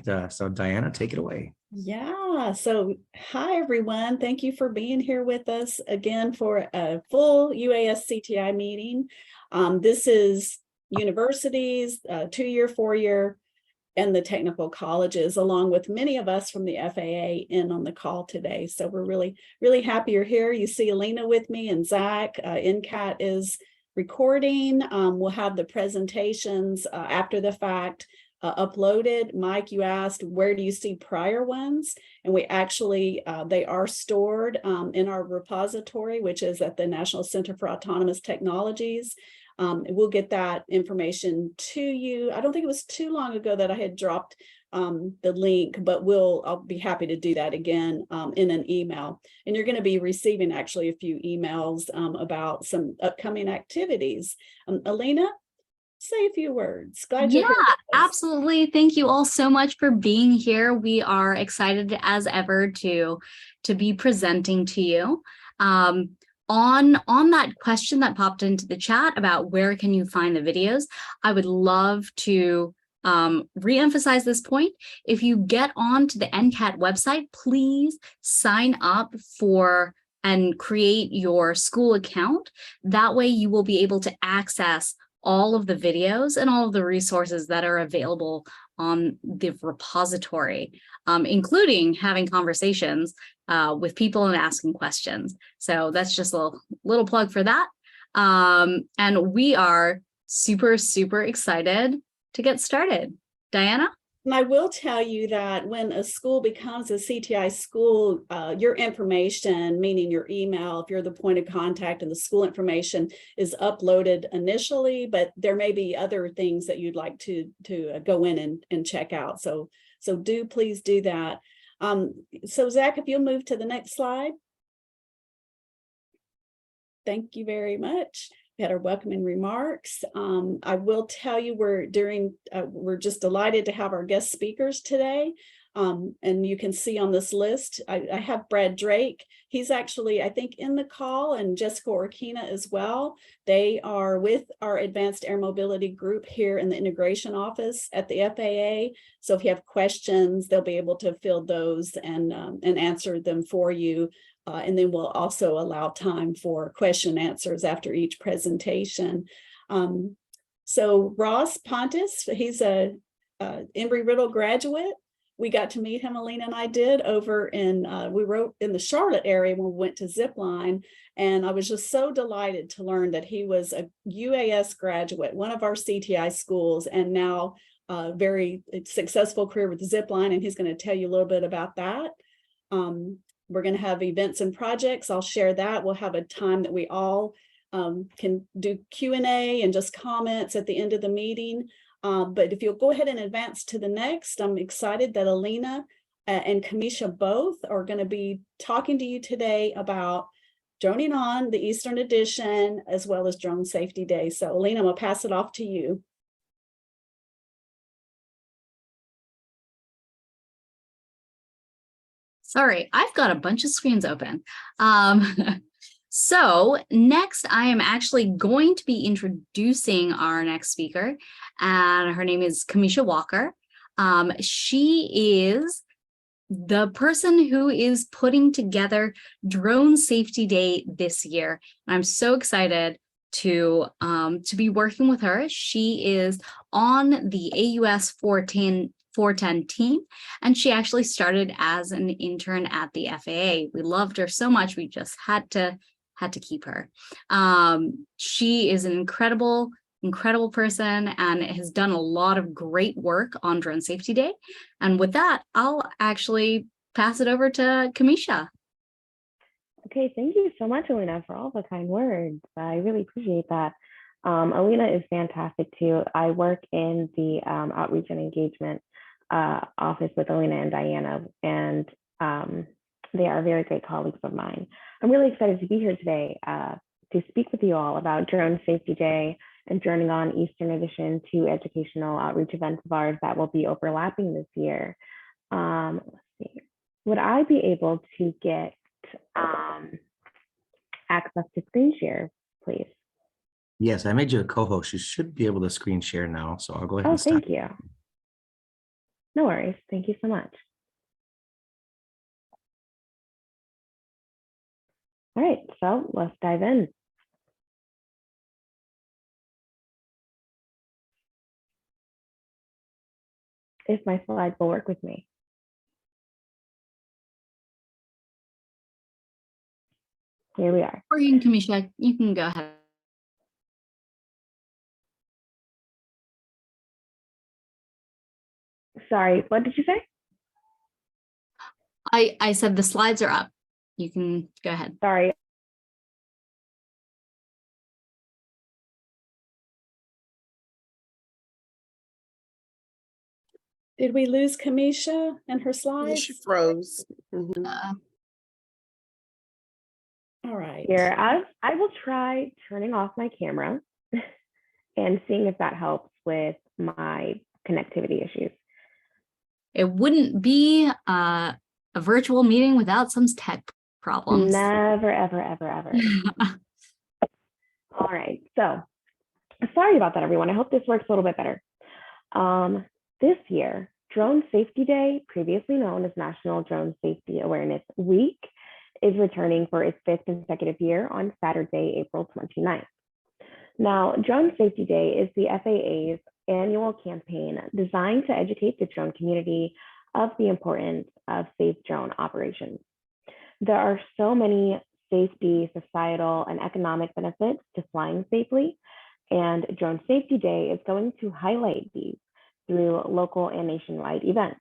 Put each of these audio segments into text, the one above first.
So Diana, take it away. Yeah, so hi everyone. Thank you for being here with us again for a full UAS CTI meeting. This is universities, 2-year, 4-year, and the technical colleges, along with many of us from the FAA in on the call today. So we're really happy you're here. You see Alina with me and Zach. NCAT is recording. We'll have the presentations after the fact uploaded. Mike, you asked, where do you see prior ones? And we actually, they are stored in our repository, which is at the National Center for Autonomous Technologies. We'll get that information to you. I don't think it was too long ago that I had dropped the link, but I'll be happy to do that again in an email. And you're going to be receiving actually a few emails about some upcoming activities. Alina, say a few words. Glad you're here. Absolutely. Thank you all so much for being here. We are excited as ever to be presenting to you. On that question that popped into the chat about where can you find the videos, I would love to re-emphasize this point. If you get onto the NCAT website, please sign up for and create your school account. That way you will be able to access all of the videos and all of the resources that are available on the repository, including having conversations with people and asking questions. So that's just a little plug for that. And we are super, super excited to get started. Diana? And I will tell you that when a school becomes a CTI school, your information, meaning your email, if you're the point of contact, and the school information is uploaded initially, but there may be other things that you'd like to go in and check out. So please do that. So Zach, if you'll move to the next slide. Thank you very much. We had our welcoming remarks. I will tell you we're just delighted to have our guest speakers today. And you can see on this list, I have Brad Drake. He's actually, I think, in the call, and Jessica Orkina as well. They are with our Advanced Air Mobility group here in the integration office at the FAA. So if you have questions, they'll be able to field those and answer them for you. And then we'll also allow time for question and answers after each presentation. So Ross Pontus, he's a Embry-Riddle graduate. We got to meet him, Alina and I did, over in, we wrote in the Charlotte area when we went to Zipline. And I was just so delighted to learn that he was a UAS graduate, one of our CTI schools, and now a very successful career with Zipline. And he's going to tell you a little bit about that. We're going to have events and projects. I'll share that. We'll have a time that we all can do Q&A and just comments at the end of the meeting. But if you'll go ahead and advance to the next, I'm excited that Alina and Kamisha both are going to be talking to you today about droning on the Eastern Edition, as well as Drone Safety Day. So Alina, I'm going to pass it off to you. Sorry, I've got a bunch of screens open. So next, I am actually going to be introducing our next speaker, and her name is Kamisha Walker. She is the person who is putting together Drone Safety Day this year. I'm so excited to be working with her. She is on the AUS 410 team, and she actually started as an intern at the FAA. We loved her so much, we just had to keep her. She is an incredible person and has done a lot of great work on Drone Safety Day. And with that, I'll actually pass it over to Kamisha. Okay, thank you so much, Alina, for all the kind words. I really appreciate that. Alina is fantastic too. I work in the outreach and engagement office with Alina and Diana, and they are very great colleagues of mine. I'm really excited to be here today to speak with you all about Drone Safety Day and Droning on Eastern Edition, two educational outreach events of ours that will be overlapping this year. Let's see. Would I be able to get access to screen share, please? Yes, I made you a co-host. You should be able to screen share now, so I'll go ahead and start. Thank you. No worries. Thank you so much. All right, so let's dive in. If my slides will work with me. Here we are. Morning, Kamisha. You can go ahead. Sorry, what did you say? I said the slides are up. You can go ahead. Sorry. Did we lose Kamisha and her Yeah, slides? she froze. Mhm. All right. Here, I will try turning off my camera and seeing if that helps with my connectivity issues. It wouldn't be a virtual meeting without some tech problems. Never, ever, ever, ever. All right, so sorry about that, everyone. I hope this works a little bit better. This year, Drone Safety Day, previously known as National Drone Safety Awareness Week, is returning for its 5th consecutive year on Saturday, April 29th. Now, Drone Safety Day is the FAA's annual campaign designed to educate the drone community of the importance of safe drone operations. There are so many safety, societal, and economic benefits to flying safely, and Drone Safety Day is going to highlight these through local and nationwide events.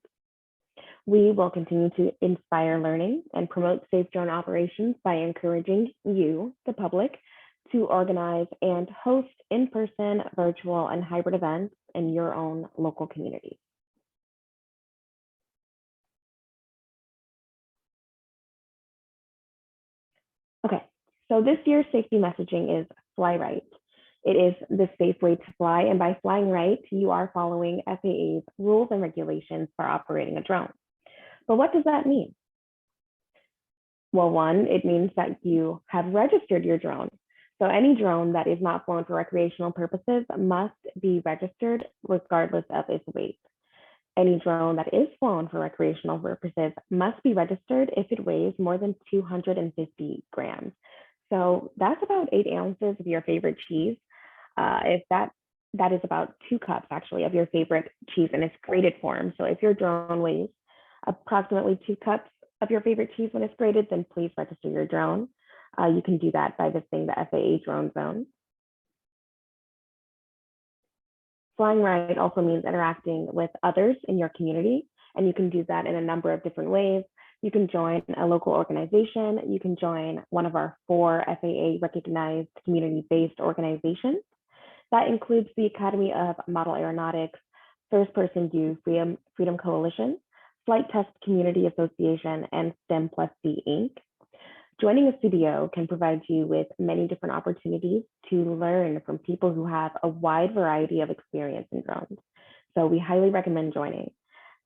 We will continue to inspire learning and promote safe drone operations by encouraging you, the public, to organize and host in-person, virtual, and hybrid events in your own local community. Okay, so this year's safety messaging is Fly Right. It is the safe way to fly, and by flying right, you are following FAA's rules and regulations for operating a drone. But what does that mean? Well, one, it means that you have registered your drone. So any drone that is not flown for recreational purposes must be registered regardless of its weight. Any drone that is flown for recreational purposes must be registered if it weighs more than 250 grams. So that's about 8 ounces of your favorite cheese. If that is about 2 cups actually of your favorite cheese in its graded form. So if your drone weighs approximately 2 cups of your favorite cheese when it's graded, then please register your drone. You can do that by visiting the FAA Drone Zone. Flying right also means interacting with others in your community, and you can do that in a number of different ways. You can join a local organization. You can join one of our 4 FAA recognized community-based organizations. That includes the Academy of Model Aeronautics, First Person View Freedom Coalition, Flight Test Community Association, and STEM Plus D Inc. Joining a CBO can provide you with many different opportunities to learn from people who have a wide variety of experience in drones. So we highly recommend joining.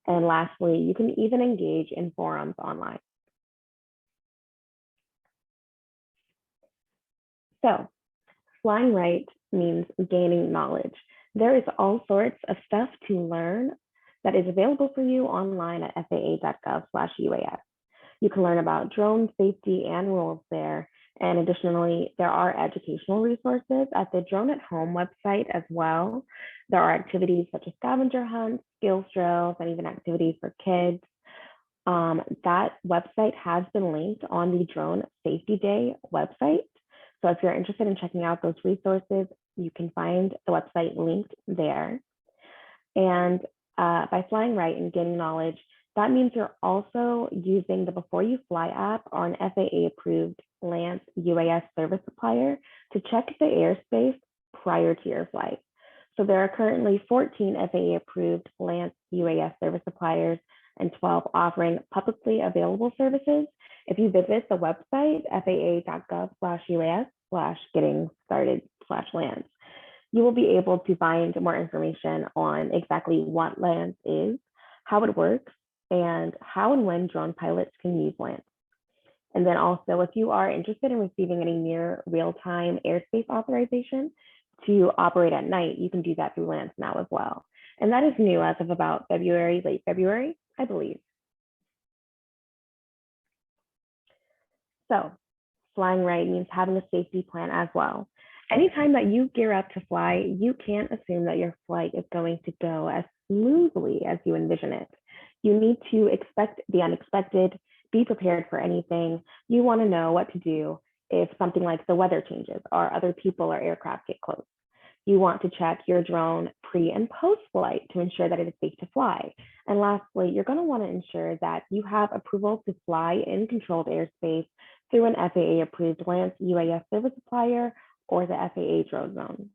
And lastly, you can even engage in forums online. So flying right means gaining knowledge. There is all sorts of stuff to learn that is available for you online at faa.gov/UAS. You can learn about drone safety and rules there. And additionally, there are educational resources at the Drone at Home website as well. There are activities such as scavenger hunts, skills drills, and even activities for kids. That website has been linked on the Drone Safety Day website. So if you're interested in checking out those resources, you can find the website linked there. And by flying right and gaining knowledge, that means you're also using the Before You Fly app on FAA-approved LANC UAS service supplier to check the airspace prior to your flight. So there are currently 14 FAA-approved LANC UAS service suppliers and 12 offering publicly available services. If you visit the website, faa.gov/UAS/getting-started/LANC, you will be able to find more information on exactly what LANC is, how it works, and how and when drone pilots can use LANC. And then also, if you are interested in receiving any near real-time airspace authorization to operate at night, you can do that through LANC now as well. And that is new as of about February, late February, I believe. So flying right means having a safety plan as well. Anytime that you gear up to fly, you can't assume that your flight is going to go as smoothly as you envision it. You need to expect the unexpected, be prepared for anything. You want to know what to do if something like the weather changes or other people or aircraft get close. You want to check your drone pre and post flight to ensure that it is safe to fly. And lastly, you're going to want to ensure that you have approval to fly in controlled airspace through an FAA approved LANC UAS service supplier or the FAA drone zone.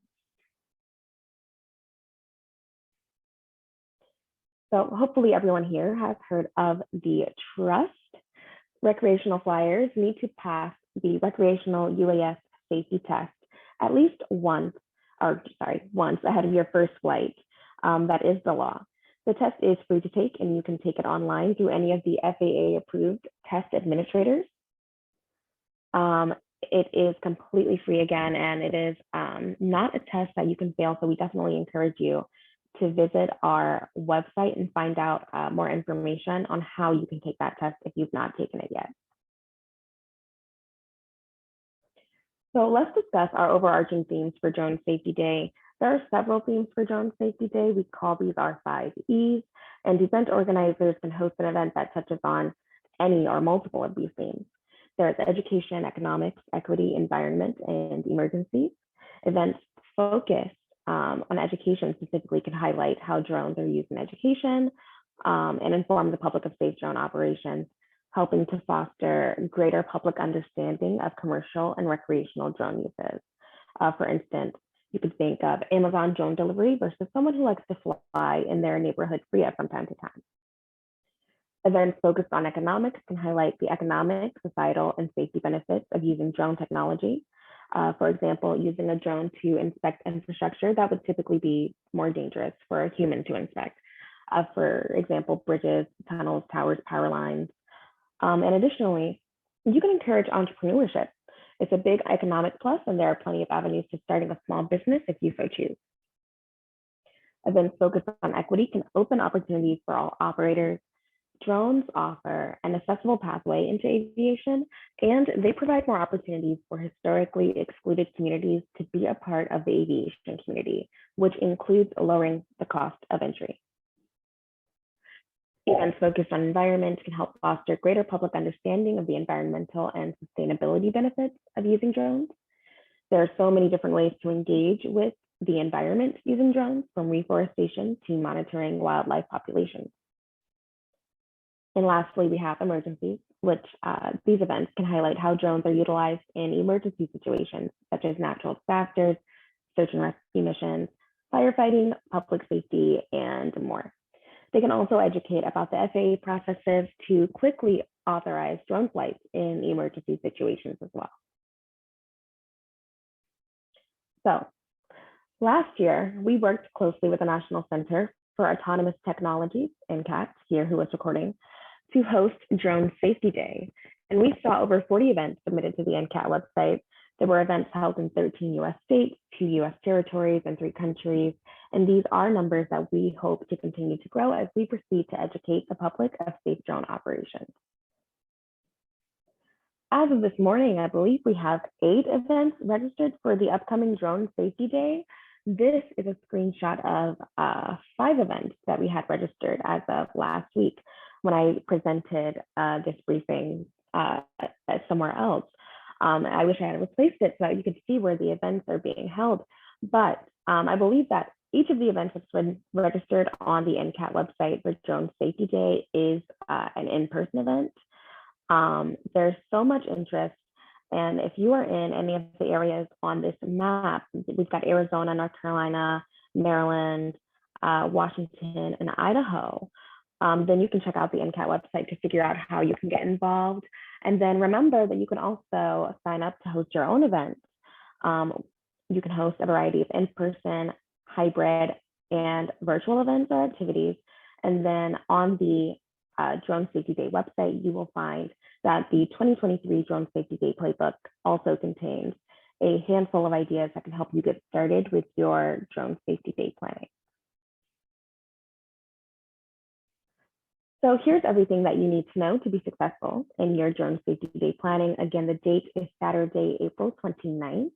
So hopefully everyone here has heard of the trust. Recreational flyers need to pass the recreational UAS safety test at least once ahead of your first flight. That is the law. The test is free to take, and you can take it online through any of the FAA approved test administrators. It is completely free again, and it is not a test that you can fail. So we definitely encourage you to visit our website and find out more information on how you can take that test if you've not taken it yet. So let's discuss our overarching themes for Drone Safety Day. There are several themes for Drone Safety Day. We call these our 5 E's, and event organizers can host an event that touches on any or multiple of these themes. There's education, economics, equity, environment, and emergencies. Events focused on education specifically can highlight how drones are used in education and inform the public of safe drone operations, helping to foster greater public understanding of commercial and recreational drone uses. For instance, you could think of Amazon drone delivery versus someone who likes to fly in their neighborhood free from time to time. Events focused on economics can highlight the economic, societal, and safety benefits of using drone technology. For example, using a drone to inspect infrastructure that would typically be more dangerous for a human to inspect. For example, bridges, tunnels, towers, power lines. And additionally, you can encourage entrepreneurship. It's a big economic plus, and there are plenty of avenues to starting a small business if you so choose. Events focused on equity can open opportunities for all operators. Drones offer an accessible pathway into aviation, and they provide more opportunities for historically excluded communities to be a part of the aviation community, which includes lowering the cost of entry. Events focused on environment can help foster greater public understanding of the environmental and sustainability benefits of using drones. There are so many different ways to engage with the environment using drones, from reforestation to monitoring wildlife populations. And lastly, we have emergencies, which these events can highlight how drones are utilized in emergency situations, such as natural disasters, search and rescue missions, firefighting, public safety, and more. They can also educate about the FAA processes to quickly authorize drone flights in emergency situations as well. So last year, we worked closely with the National Center for Autonomous Technologies, NCAT, here who was recording, to host Drone Safety Day. And we saw over 40 events submitted to the NCAT website. There were events held in 13 US states, 2 US territories, and 3 countries. And these are numbers that we hope to continue to grow as we proceed to educate the public of safe drone operations. As of this morning, I believe we have 8 events registered for the upcoming Drone Safety Day. This is a screenshot of 5 events that we had registered as of last week when I presented this briefing somewhere else. I wish I had replaced it so that you could see where the events are being held. But I believe that each of the events that's been registered on the NCAT website for Drone Safety Day is an in-person event. There's so much interest. And if you are in any of the areas on this map, we've got Arizona, North Carolina, Maryland, Washington, and Idaho, then you can check out the NCAT website to figure out how you can get involved. And then remember that you can also sign up to host your own events. You can host a variety of in-person, hybrid, and virtual events or activities. And then on the Drone Safety Day website, you will find that the 2023 Drone Safety Day playbook also contains a handful of ideas that can help you get started with your Drone Safety Day planning. So here's everything that you need to know to be successful in your Drone Safety Day planning. Again, the date is Saturday, April 29th.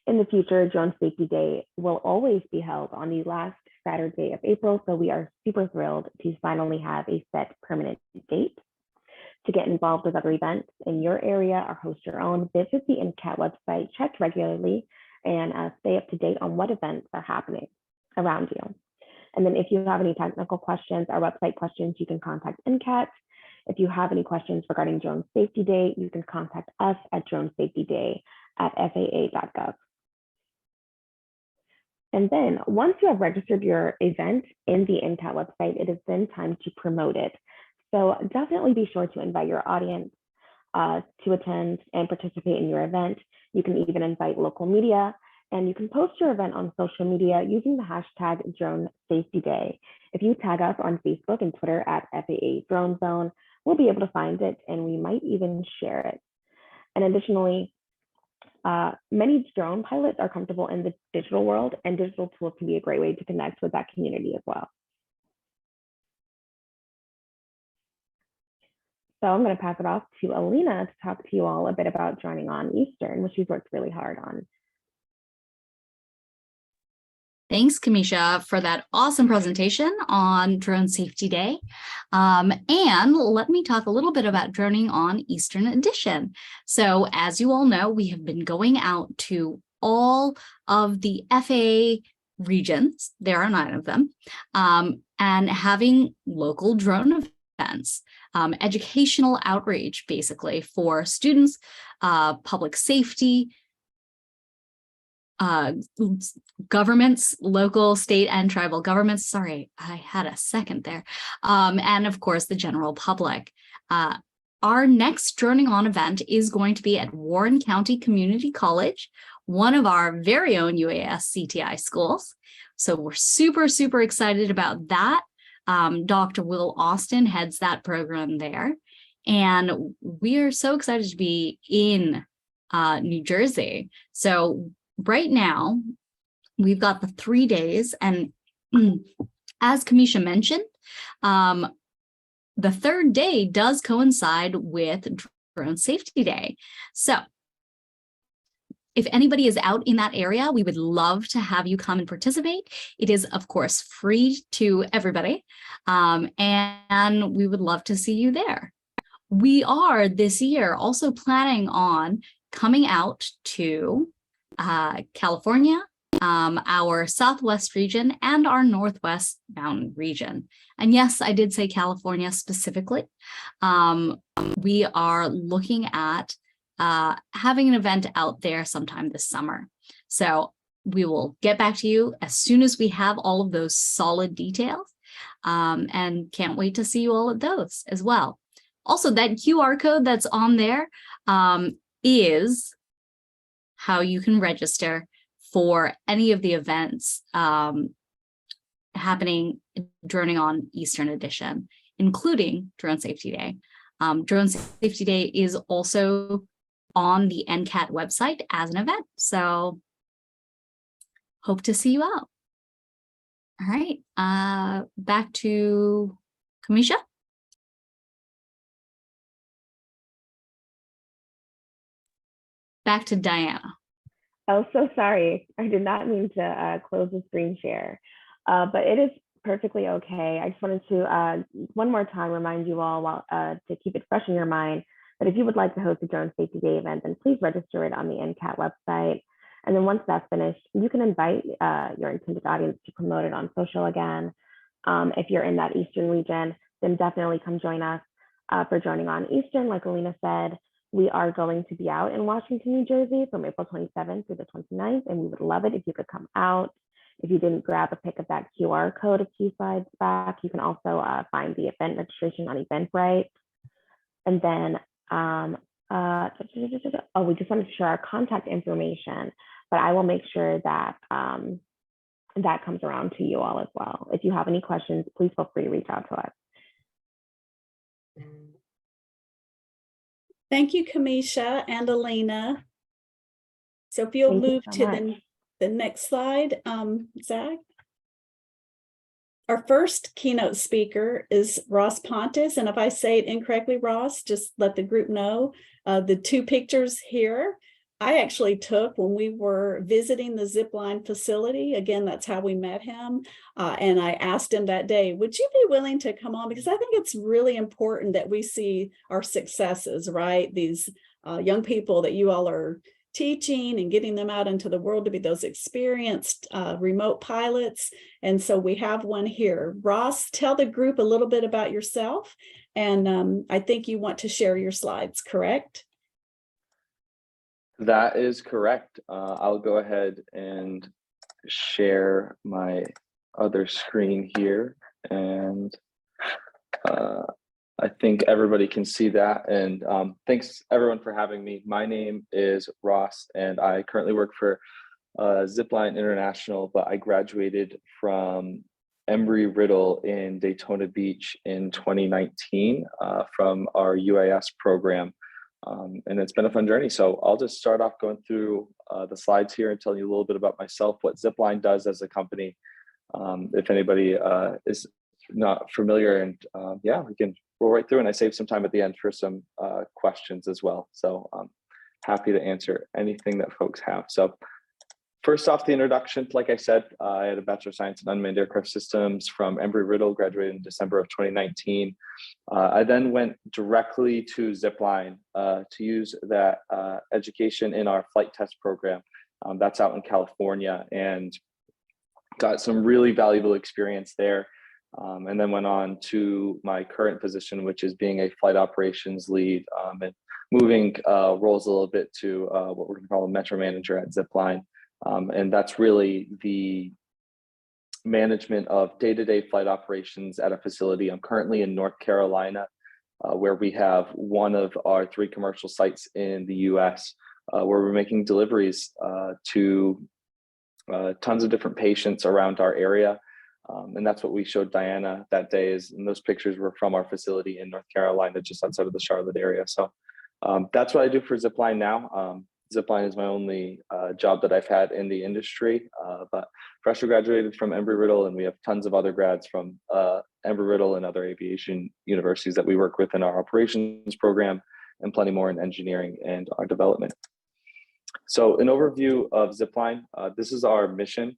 In the future, Drone Safety Day will always be held on the last Saturday of April, so we are super thrilled to finally have a set permanent date. To get involved with other events in your area or host your own, visit the NCAT website, check regularly, and stay up to date on what events are happening around you. And then if you have any technical questions or website questions, you can contact NCAT. If you have any questions regarding Drone Safety Day, you can contact us at dronesafetyday@faa.gov. And then once you have registered your event in the NCAT website, it is then time to promote it. So definitely be sure to invite your audience to attend and participate in your event. You can even invite local media, and you can post your event on social media using the hashtag Drone Safety Day. If you tag us on Facebook and Twitter at FAA Drone Zone, we'll be able to find it and we might even share it. And additionally, many drone pilots are comfortable in the digital world, and digital tools can be a great way to connect with that community as well. So I'm going to pass it off to Alina to talk to you all a bit about joining on Eastern, which she's worked really hard on. Thanks, Kamisha, for that awesome presentation on Drone Safety Day. And let me talk a little bit about Droning on Eastern Edition. So as you all know, we have been going out to all of the FAA regions, there are 9 of them, and having local drone events, educational outreach, basically, for students, public safety, governments, local, state, and tribal governments. Sorry, I had a second there. And of course, the general public. Our next Droning On event is going to be at Warren County Community College, one of our very own UAS CTI schools. So we're super, super excited about that. Dr. Will Austin heads that program there. And we are so excited to be in New Jersey. So right now, we've got the 3 days, and as Kamisha mentioned, the 3rd day does coincide with Drone Safety Day. So if anybody is out in that area, we would love to have you come and participate. It is, of course, free to everybody, and we would love to see you there. We are this year also planning on coming out to California, our Southwest region, and our Northwest Mountain region. And yes, I did say California specifically. We are looking at having an event out there sometime this summer. So we will get back to you as soon as we have all of those solid details, and can't wait to see you all at those as well. Also, that QR code that's on there is how you can register for any of the events happening Droning on Eastern Edition, including Drone Safety Day. Drone Safety Day is also on the NCAT website as an event, so hope to see you out. All right, back to Kamisha. Back to Diana. Oh, so sorry. I did not mean to close the screen share, but it is perfectly okay. I just wanted to one more time remind you all to keep it fresh in your mind that if you would like to host a Drone Safety Day event, then please register it on the NCAT website. And then once that's finished, you can invite your intended audience to promote it on social again. If you're in that Eastern region, then definitely come join us for Droning on Eastern. Like Alina said, we are going to be out in Washington, New Jersey from April 27th through the 29th, and we would love it if you could come out. If you didn't grab a pic of that QR code a few slides back, you can also find the event registration on Eventbrite. And then, we just wanted to share our contact information, but I will make sure that that comes around to you all as well. If you have any questions, please feel free to reach out to us. Thank you, Kamisha and Alina. So if you'll move to the next slide, Zach. Our first keynote speaker is Ross Pontus, and if I say it incorrectly, Ross, just let the group know. The two pictures here, I actually took when we were visiting the zipline facility. Again, that's how we met him. And I asked him that day, would you be willing to come on? Because I think it's really important that we see our successes, right? These young people that you all are teaching and getting them out into the world to be those experienced remote pilots. And so we have one here. Ross, tell the group a little bit about yourself. And I think you want to share your slides, correct? That is correct. I'll go ahead and share my other screen here. And I think everybody can see that. And thanks everyone for having me. My name is Ross, and I currently work for Zipline International, but I graduated from Embry-Riddle in Daytona Beach in 2019 from our UAS program. And it's been a fun journey. So I'll just start off going through the slides here and tell you a little bit about myself, what Zipline does as a company, if anybody is not familiar. And yeah, we can roll right through, and I saved some time at the end for some questions as well. So I'm happy to answer anything that folks have. So first off, the introduction, like I said, I had a Bachelor of Science in Unmanned Aircraft Systems from Embry-Riddle, graduated in December of 2019. I then went directly to Zipline to use that education in our flight test program. That's out in California, and got some really valuable experience there. And then went on to my current position, which is being a flight operations lead and moving roles a little bit to what we're going to call a metro manager at Zipline. And that's really the management of day-to-day flight operations at a facility. I'm currently in North Carolina, where we have one of our 3 commercial sites in the US, where we're making deliveries to tons of different patients around our area. And that's what we showed Diana that day, and those pictures were from our facility in North Carolina, just outside of the Charlotte area. So that's what I do for Zipline now. Zipline is my only job that I've had in the industry, but freshly graduated from Embry-Riddle, and we have tons of other grads from Embry-Riddle and other aviation universities that we work with in our operations program, and plenty more in engineering and our development. So an overview of Zipline, this is our mission,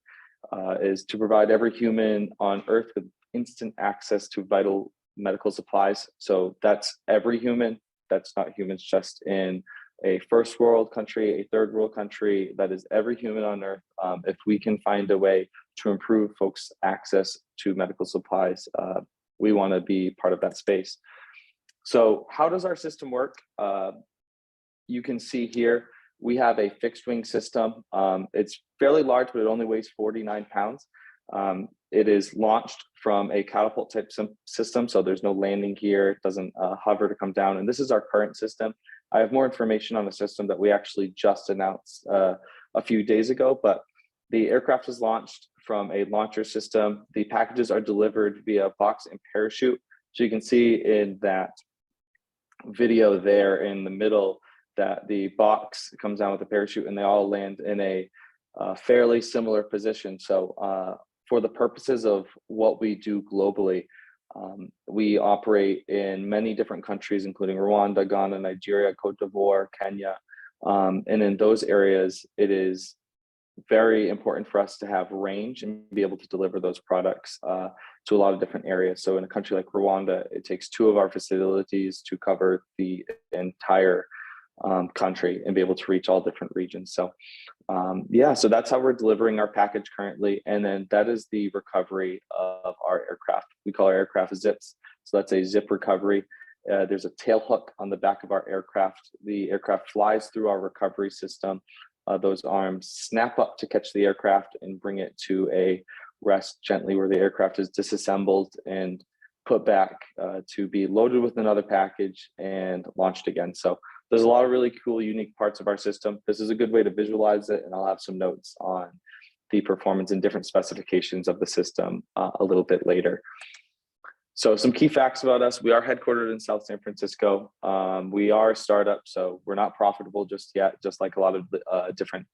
is to provide every human on Earth with instant access to vital medical supplies. So that's every human. That's not humans just in a first world country, a third world country. That is every human on Earth. If we can find a way to improve folks' access to medical supplies, we want to be part of that space. So how does our system work? You can see here, we have a fixed wing system. It's fairly large, but it only weighs 49 pounds. It is launched from a catapult type system, so there's no landing gear. It doesn't hover to come down. And this is our current system. I have more information on the system that we actually just announced a few days ago, but the aircraft is launched from a launcher system. The packages are delivered via box and parachute. So you can see in that video there in the middle that the box comes down with a parachute, and they all land in a fairly similar position. So for the purposes of what we do globally, we operate in many different countries, including Rwanda, Ghana, Nigeria, Cote d'Ivoire, Kenya. And in those areas, it is very important for us to have range and be able to deliver those products to a lot of different areas. So in a country like Rwanda, it takes 2 of our facilities to cover the entire country and be able to reach all different regions. So yeah, so that's how we're delivering our package currently. And then that is the recovery of our aircraft. We call our aircraft zips. So that's a zip recovery. There's a tail hook on the back of our aircraft. The aircraft flies through our recovery system. Those arms snap up to catch the aircraft and bring it to a rest gently, where the aircraft is disassembled and put back to be loaded with another package and launched again. So there's a lot of really cool, unique parts of our system. This is a good way to visualize it, and I'll have some notes on the performance and different specifications of the system a little bit later. So some key facts about us: we are headquartered in South San Francisco. We are a startup, so we're not profitable just yet, just like a lot of different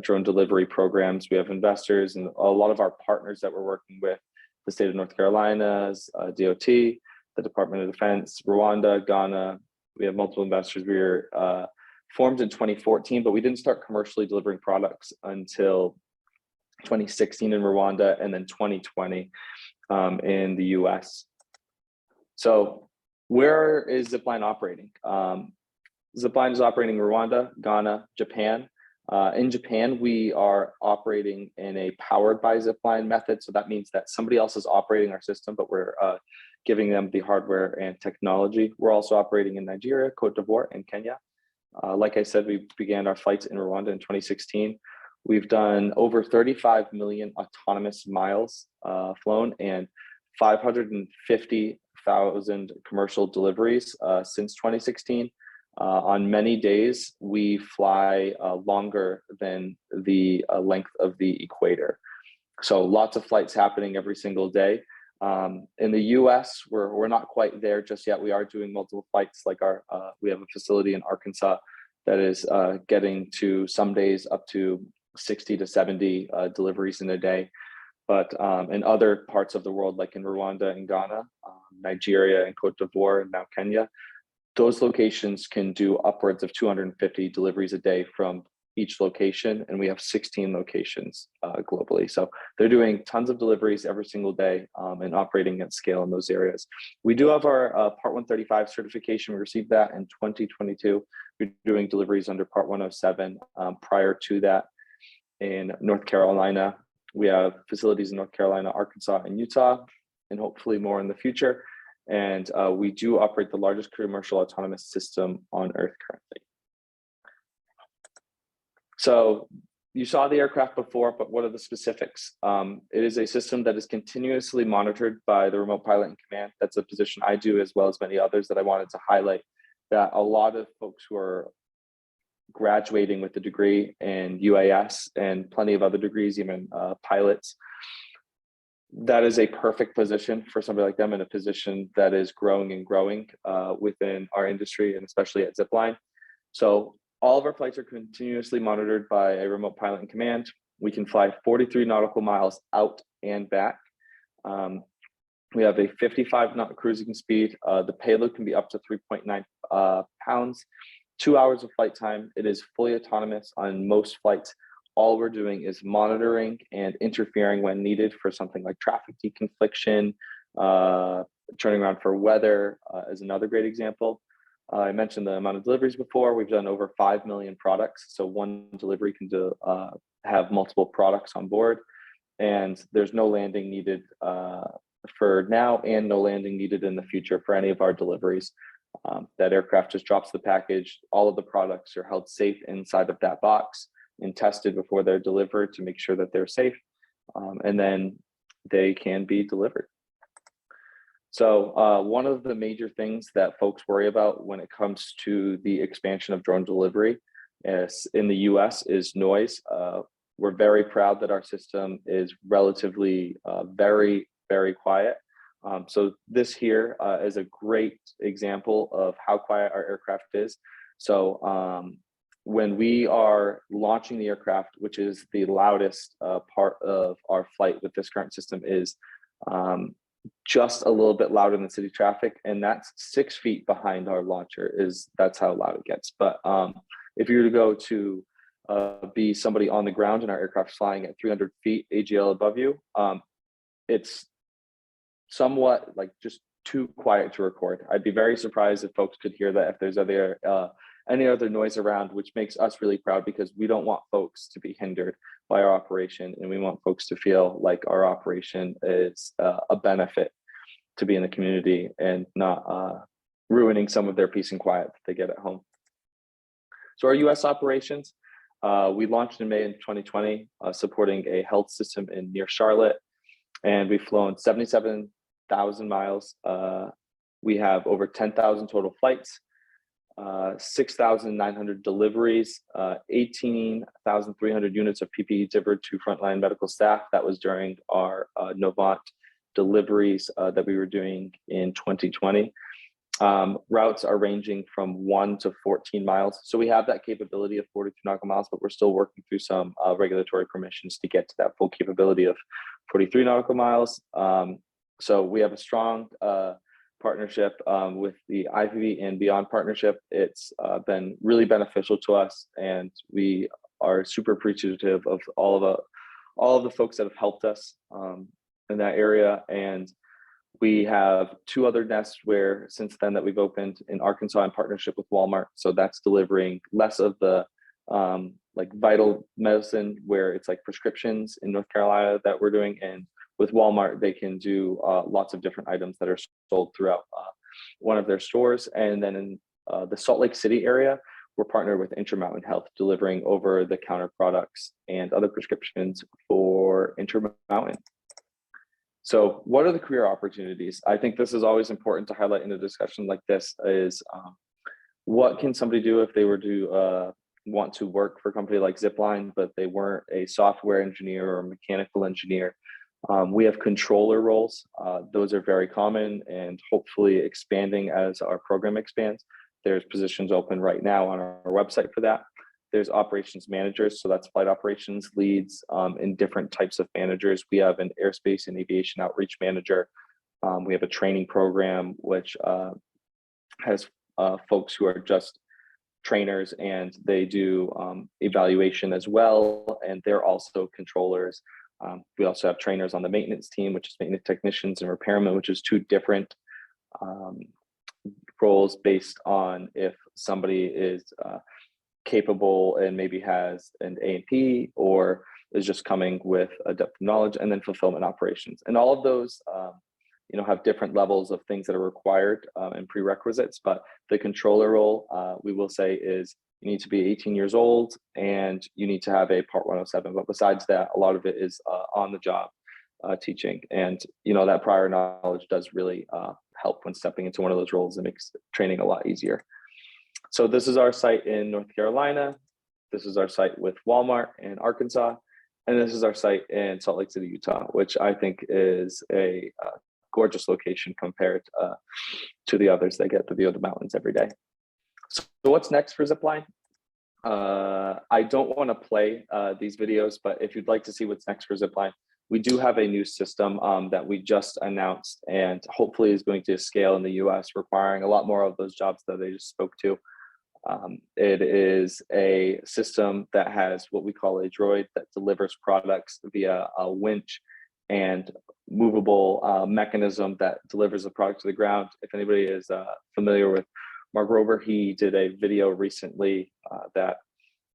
drone delivery programs. We have investors and a lot of our partners that we're working with the state of North Carolina's DOT, the Department of Defense, Rwanda, Ghana. We have multiple investors. We were formed in 2014, but we didn't start commercially delivering products until 2016 in Rwanda and then 2020 in the US. So where is Zipline operating? Zipline is operating in Rwanda, Ghana, Japan. In Japan, we are operating in a powered by Zipline method. So that means that somebody else is operating our system, but we're giving them the hardware and technology. We're also operating in Nigeria, Cote d'Ivoire, and Kenya. Like I said, we began our flights in Rwanda in 2016. We've done over 35 million autonomous miles flown and 550,000 commercial deliveries since 2016. On many days, we fly longer than the length of the equator. So lots of flights happening every single day. In the US, we're not quite there just yet. We are doing multiple flights, like we have a facility in Arkansas that is getting to some days up to 60 to 70 deliveries in a day. But in other parts of the world, like in Rwanda and Ghana, Nigeria and Cote d'Ivoire, and now Kenya, those locations can do upwards of 250 deliveries a day from each location, and we have 16 locations globally. So they're doing tons of deliveries every single day and operating at scale in those areas. We do have our Part 135 certification. We received that in 2022. We're doing deliveries under Part 107. Prior to that, in North Carolina, we have facilities in North Carolina, Arkansas, and Utah, and hopefully more in the future. And we do operate the largest commercial autonomous system on Earth currently. So you saw the aircraft before, but what are the specifics? It is a system that is continuously monitored by the remote pilot in command. That's a position I do, as well as many others that I wanted to highlight, that a lot of folks who are graduating with a degree in UAS and plenty of other degrees, even pilots, that is a perfect position for somebody like them, in a position that is growing and growing within our industry, and especially at Zipline. So all of our flights are continuously monitored by a remote pilot in command. We can fly 43 nautical miles out and back. We have a 55 knot cruising speed. The payload can be up to 3.9 pounds, 2 hours of flight time. It is fully autonomous on most flights. All we're doing is monitoring and interfering when needed for something like traffic deconfliction, turning around for weather is another great example. I mentioned the amount of deliveries before. We've done over 5 million products. So one delivery can have multiple products on board, and there's no landing needed for now, and no landing needed in the future for any of our deliveries. That aircraft just drops the package. All of the products are held safe inside of that box and tested before they're delivered to make sure that they're safe, and then they can be delivered. So one of the major things that folks worry about when it comes to the expansion of drone delivery in the US is noise. We're very proud that our system is relatively very, very quiet. So this here is a great example of how quiet our aircraft is. So when we are launching the aircraft, which is the loudest part of our flight with this current system, is just a little bit louder than city traffic, and that's 6 feet behind our launcher. That's how loud it gets. But if you were to go to be somebody on the ground and our aircraft's flying at 300 feet AGL above you, it's somewhat like just too quiet to record. I'd be very surprised if folks could hear that if there's any other noise around, which makes us really proud, because we don't want folks to be hindered by our operation, and we want folks to feel like our operation is a benefit to be in the community and not ruining some of their peace and quiet that they get at home. So our US operations, we launched in May in 2020, supporting a health system near Charlotte, and we've flown 77,000 miles. We have over 10,000 total flights, 6,900 deliveries, 18,300 units of PPE delivered to frontline medical staff. That was during our Novant deliveries that we were doing in 2020. Routes are ranging from 1 to 14 miles. So we have that capability of 42 nautical miles, but we're still working through some regulatory permissions to get to that full capability of 43 nautical miles. So we have a strong partnership with the IPV and Beyond partnership. It's been really beneficial to us, and we are super appreciative of all of the folks that have helped us in that area. And we have 2 other nests where since then that we've opened in Arkansas in partnership with Walmart. So that's delivering less of the like vital medicine where it's like prescriptions in North Carolina that we're doing. And with Walmart, they can do lots of different items that are sold throughout one of their stores. And then in the Salt Lake City area, we're partnered with Intermountain Health, delivering over-the-counter products and other prescriptions for Intermountain. So what are the career opportunities? I think this is always important to highlight in a discussion like this is what can somebody do if they were to want to work for a company like Zipline, but they weren't a software engineer or a mechanical engineer? We have controller roles. Those are very common and hopefully expanding as our program expands. There's positions open right now on our website for that. There's operations managers, so that's flight operations leads and different types of managers. We have an airspace and aviation outreach manager. We have a training program, which has folks who are just trainers, and they do evaluation as well, and they're also controllers. We also have trainers on the maintenance team, which is maintenance technicians, and repairmen, which is 2 different roles based on if somebody is capable and maybe has an A&P or is just coming with a depth of knowledge. And then fulfillment operations, and all of those have different levels of things that are required and prerequisites. But the controller role, we will say, is you need to be 18 years old and you need to have a Part 107. But besides that, a lot of it is on the job teaching, and that prior knowledge does really help when stepping into one of those roles. It makes training a lot easier. So this is our site in North Carolina. This is our site with Walmart in Arkansas. And this is our site in Salt Lake City, Utah, which I think is a gorgeous location compared to the others that get to view the mountains every day. So what's next for Zipline? I don't want to play these videos, but if you'd like to see what's next for Zipline, we do have a new system that we just announced and hopefully is going to scale in the US, requiring a lot more of those jobs that I just spoke to. It is a system that has what we call a droid that delivers products via a winch and movable mechanism that delivers the product to the ground. If anybody is familiar with Mark Rover, he did a video recently that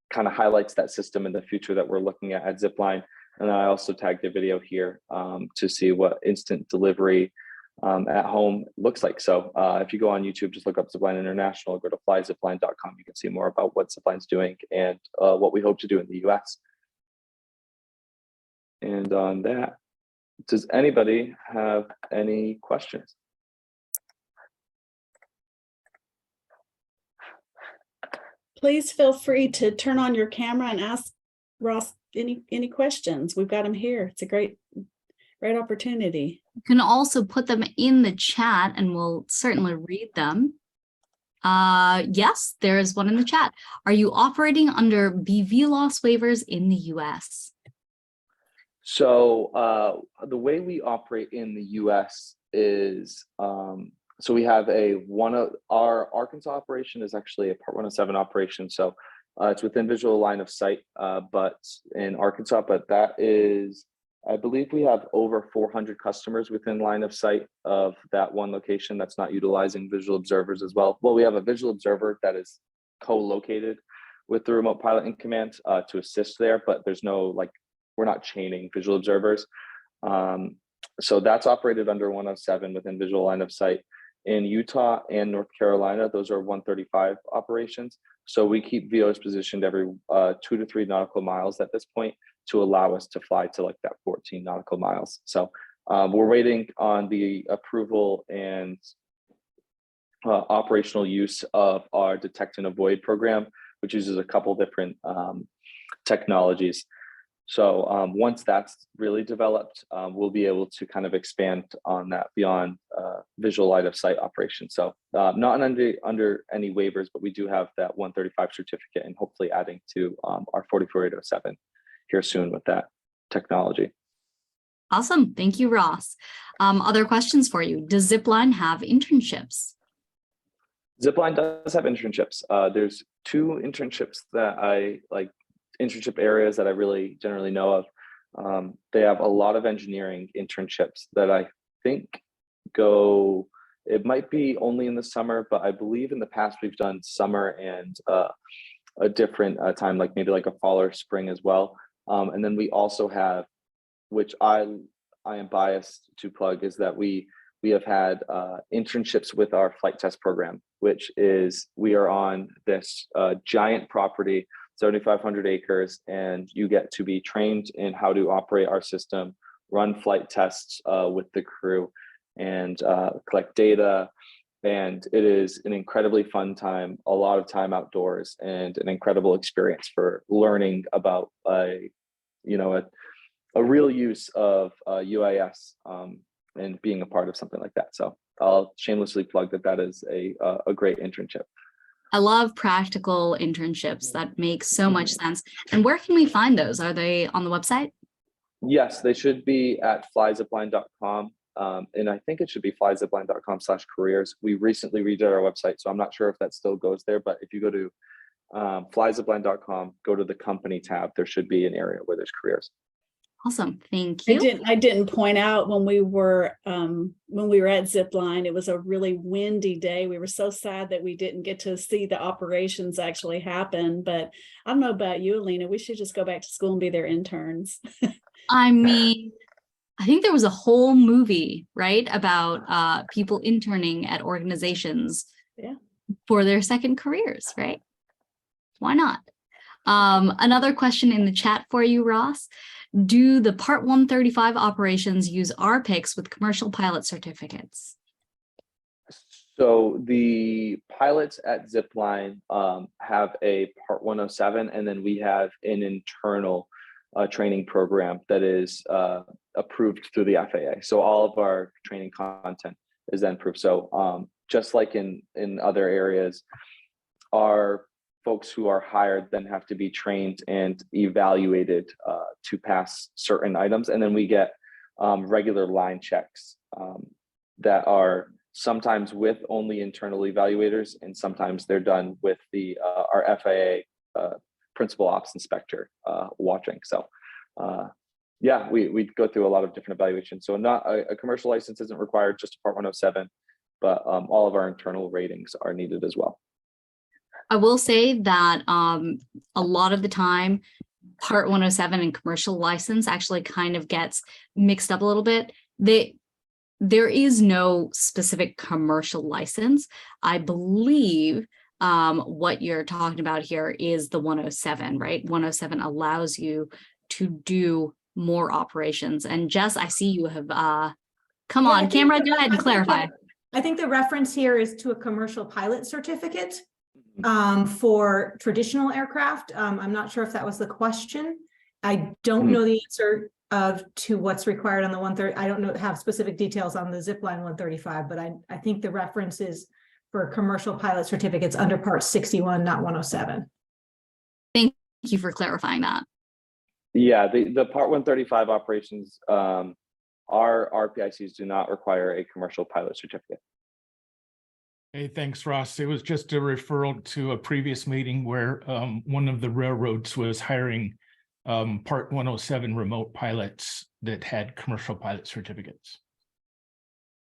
kind of highlights that system in the future that we're looking at Zipline. And I also tagged a video here to see what instant delivery at home looks like. So if you go on YouTube, just look up Zipline International, go to flyzipline.com. You can see more about what Zipline's doing and what we hope to do in the US. And on that, does anybody have any questions? Please feel free to turn on your camera and ask Ross any questions. We've got him here. It's a great opportunity. You can also put them in the chat and we'll certainly read them. Yes, there is one in the chat. Are you operating under BVLOS waivers in the US? So the way we operate in the US is, so we have our Arkansas operation is actually a Part 107 operation. So it's within visual line of sight, but in Arkansas, but that is, I believe we have over 400 customers within line of sight of that one location that's not utilizing visual observers as well. Well, we have a visual observer that is co-located with the remote pilot in command to assist there, but there's no, we're not chaining visual observers. So that's operated under 107 within visual line of sight. In Utah and North Carolina, those are 135 operations. So we keep VOs positioned every 2 to 3 nautical miles at this point to allow us to fly to that 14 nautical miles. So we're waiting on the approval and operational use of our detect and avoid program, which uses a couple different technologies. So once that's really developed, we'll be able to kind of expand on that beyond visual line of sight operations. So not under any waivers, but we do have that 135 certificate and hopefully adding to our 44807 here soon with that technology. Awesome. Thank you, Ross. Other questions for you. Does Zipline have internships? Zipline does have internships. There's 2 internships that I like, internship areas that I really generally know of. They have a lot of engineering internships that I think go, it might be only in the summer, but I believe in the past we've done summer and a different time, like maybe like a fall or spring as well. And then we also have, which I am biased to plug, is that we have had internships with our flight test program, which is we are on this giant property, 7,500 acres, and you get to be trained in how to operate our system, run flight tests with the crew, and collect data. And it is an incredibly fun time, a lot of time outdoors, and an incredible experience for learning about a real use of UAS and being a part of something like that. So I'll shamelessly plug that is a great internship. I love practical internships. That makes so much sense. And where can we find those? Are they on the website? Yes, they should be at flyzipline.com. And I think it should be flyzipline.com/careers. We recently redid our website, so I'm not sure if that still goes there, but if you go to flyzipline.com, go to the company tab, there should be an area where there's careers. Awesome. Thank you. I didn't point out when we were at Zipline, it was a really windy day. We were so sad that we didn't get to see the operations actually happen. But I don't know about you, Alina, we should just go back to school and be their interns. I mean, I think there was a whole movie, right, about people interning at organizations for their second careers, right? Why not? Another question in the chat for you, Ross. Do the Part 135 operations use RPICs with commercial pilot certificates? So the pilots at Zipline have a Part 107, and then we have an internal training program that is approved through the FAA. So all of our training content is then approved. So just like in other areas, our folks who are hired then have to be trained and evaluated to pass certain items. And then we get regular line checks that are sometimes with only internal evaluators, and sometimes they're done with our FAA principal ops inspector watching. So yeah, we go through a lot of different evaluations. So not a commercial license isn't required, just a Part 107, but all of our internal ratings are needed as well. I will say that a lot of the time, Part 107 and commercial license actually kind of gets mixed up a little bit. There is no specific commercial license. I believe what you're talking about here is the 107, right? 107 allows you to do more operations. And Jess, I see you have come on, camera, go ahead and clarify. I think the reference here is to a commercial pilot certificate for traditional aircraft. I'm not sure if that was the question. I don't know the answer to what's required on the 130. I don't have specific details on the Zipline 135, but I think the reference is for commercial pilot certificates under Part 61, not 107. Thank you for clarifying that. Yeah, the Part 135 operations, our RPICs do not require a commercial pilot certificate. Hey, thanks, Ross. It was just a referral to a previous meeting where one of the railroads was hiring Part 107 remote pilots that had commercial pilot certificates.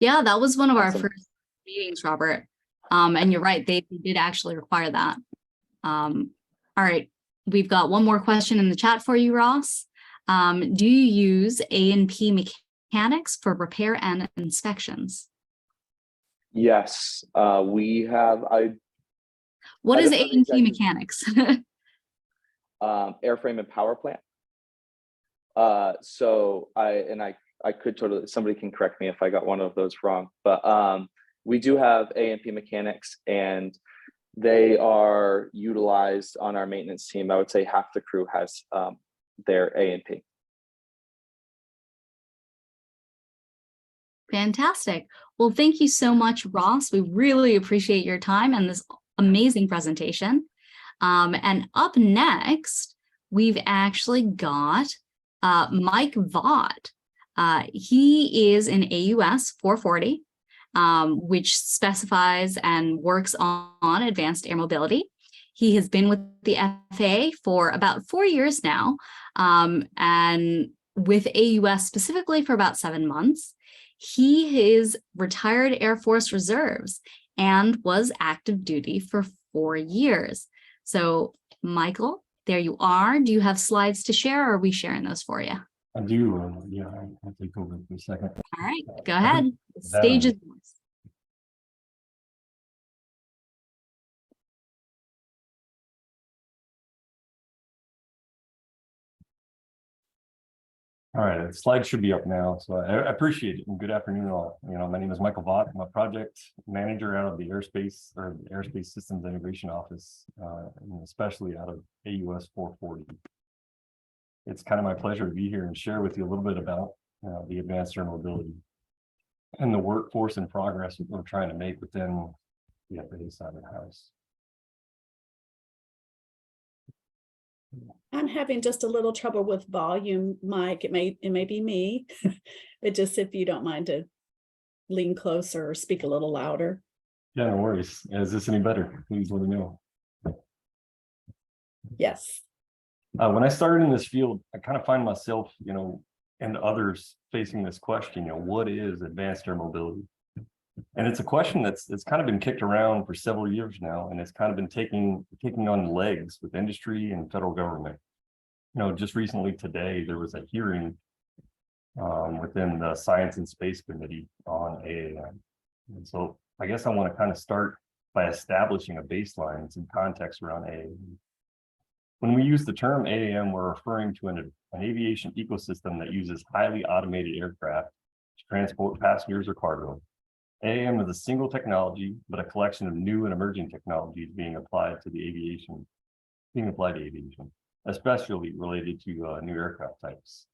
Yeah, that was one of Awesome. our first meetings, Robert. And you're right, they did actually require that. All right, we've got one more question in the chat for you, Ross. Do you use A&P mechanics for repair and inspections? Yes, we have. What is don't know A&P exactly. mechanics? Airframe and power plant. So I could totally, somebody can correct me if I got one of those wrong, but we do have A&P mechanics, and they are utilized on our maintenance team. I would say half the crew has their A&P. Fantastic. Well, thank you so much, Ross. We really appreciate your time and this amazing presentation. And up next, we've actually got Mike Vaught. He is in AUS 440, which specifies and works on advanced air mobility. He has been with the FAA for about 4 years now, and with AUS specifically for about 7 months. He is retired Air Force Reserves and was active duty for 4 years. So, Michael, there you are. Do you have slides to share, or are we sharing those for you? I do. Yeah, I'll take over for a second. All right, go ahead. The stage is yours. All right, the slide should be up now, so I appreciate it, and good afternoon all. My name is Michael Vaught. I'm a project manager out of the Airspace Systems Integration Office, and especially out of AUS 440. It's kind of my pleasure to be here and share with you a little bit about the advanced air mobility and the workforce and progress that we're trying to make within the FAA side of the house. I'm having just a little trouble with volume, Mike. It may be me, but just if you don't mind to lean closer or speak a little louder. Yeah, no worries. Is this any better? Please let me know. Yes. When I started in this field, I kind of find myself, and others facing this question, what is advanced air mobility? And it's a question that's kind of been kicked around for several years now, and it's kind of been taking on legs with industry and federal government. Just recently today, there was a hearing within the Science and Space Committee on AAM. And so I guess I want to kind of start by establishing a baseline and some context around AAM. When we use the term AAM, we're referring to an aviation ecosystem that uses highly automated aircraft to transport passengers or cargo. AAM is a single technology, but a collection of new and emerging technologies being applied to aviation, especially related to new aircraft types.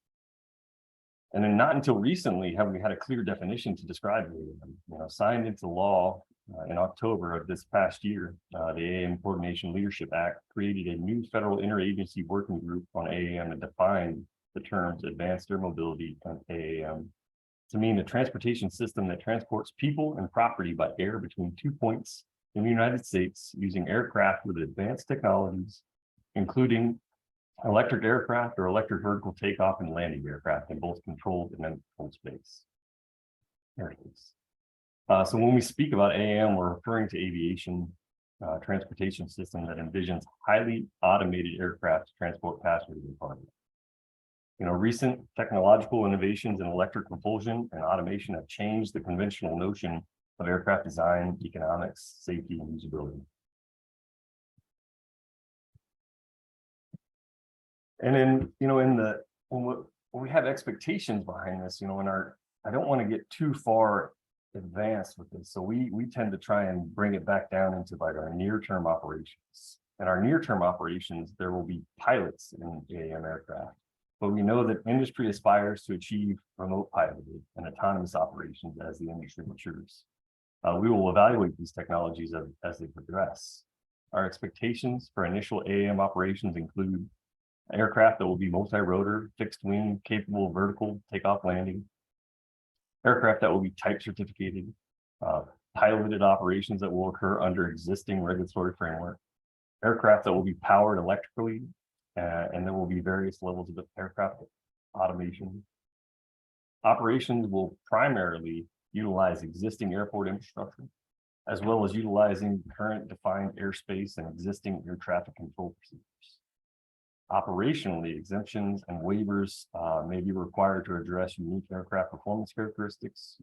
And then not until recently have we had a clear definition to describe AAM. Signed into law in October of this past year, the AAM Coordination Leadership Act created a new federal interagency working group on AAM and defined the terms advanced air mobility and AAM to mean a transportation system that transports people and property by air between 2 points in the United States using aircraft with advanced technologies, including electric aircraft or electric vertical takeoff and landing aircraft in both controlled and uncontrolled space. So when we speak about AAM, we're referring to aviation transportation system that envisions highly automated aircraft to transport passengers and cargo. Recent technological innovations in electric propulsion and automation have changed the conventional notion of aircraft design, economics, safety, and usability. And then, when we have expectations behind this, I don't want to get too far advanced with this. So we tend to try and bring it back down into like our near-term operations. And our near-term operations, there will be pilots in AAM aircraft. But we know that industry aspires to achieve remote piloted and autonomous operations as the industry matures. We will evaluate these technologies as they progress. Our expectations for initial AAM operations include aircraft that will be multi-rotor, fixed wing, capable of vertical takeoff landing, aircraft that will be type certificated, piloted operations that will occur under existing regulatory framework, aircraft that will be powered electrically, and there will be various levels of aircraft automation. Operations will primarily utilize existing airport infrastructure, as well as utilizing current defined airspace and existing air traffic control procedures. Operationally, exemptions and waivers may be required to address unique aircraft performance characteristics.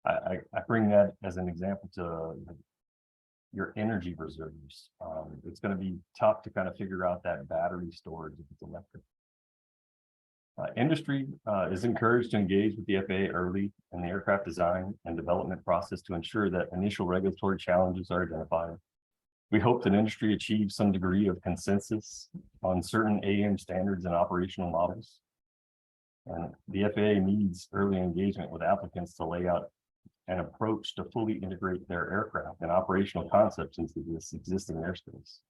I bring that as an example to your energy reserves. It's going to be tough to kind of figure out that battery storage if it's electric. Industry is encouraged to engage with the FAA early in the aircraft design and development process to ensure that initial regulatory challenges are identified. We hope that industry achieves some degree of consensus on certain AAM standards and operational models. And the FAA needs early engagement with applicants to lay out an approach to fully integrate their aircraft and operational concepts into this existing airspace.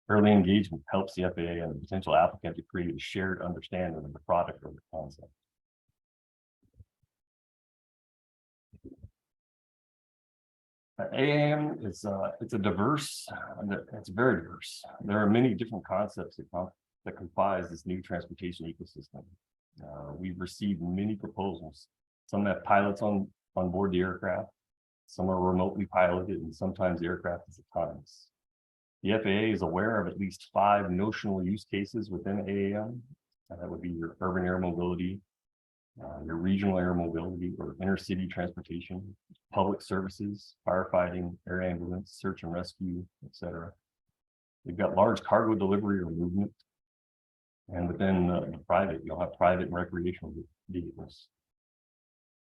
Early engagement helps the FAA and the potential applicant to create a shared understanding of the product or the concept. AAM is it's very diverse. There are many different concepts that comprise this new transportation ecosystem. We've received many proposals. Some have pilots on board the aircraft. Some are remotely piloted, and sometimes the aircraft is autonomous. The FAA is aware of at least 5 notional use cases within AAM. That would be your urban air mobility, your regional air mobility or intercity transportation, public services, firefighting, air ambulance, search and rescue, etc. We've got large cargo delivery or movement. And within the private, you'll have private and recreational vehicles.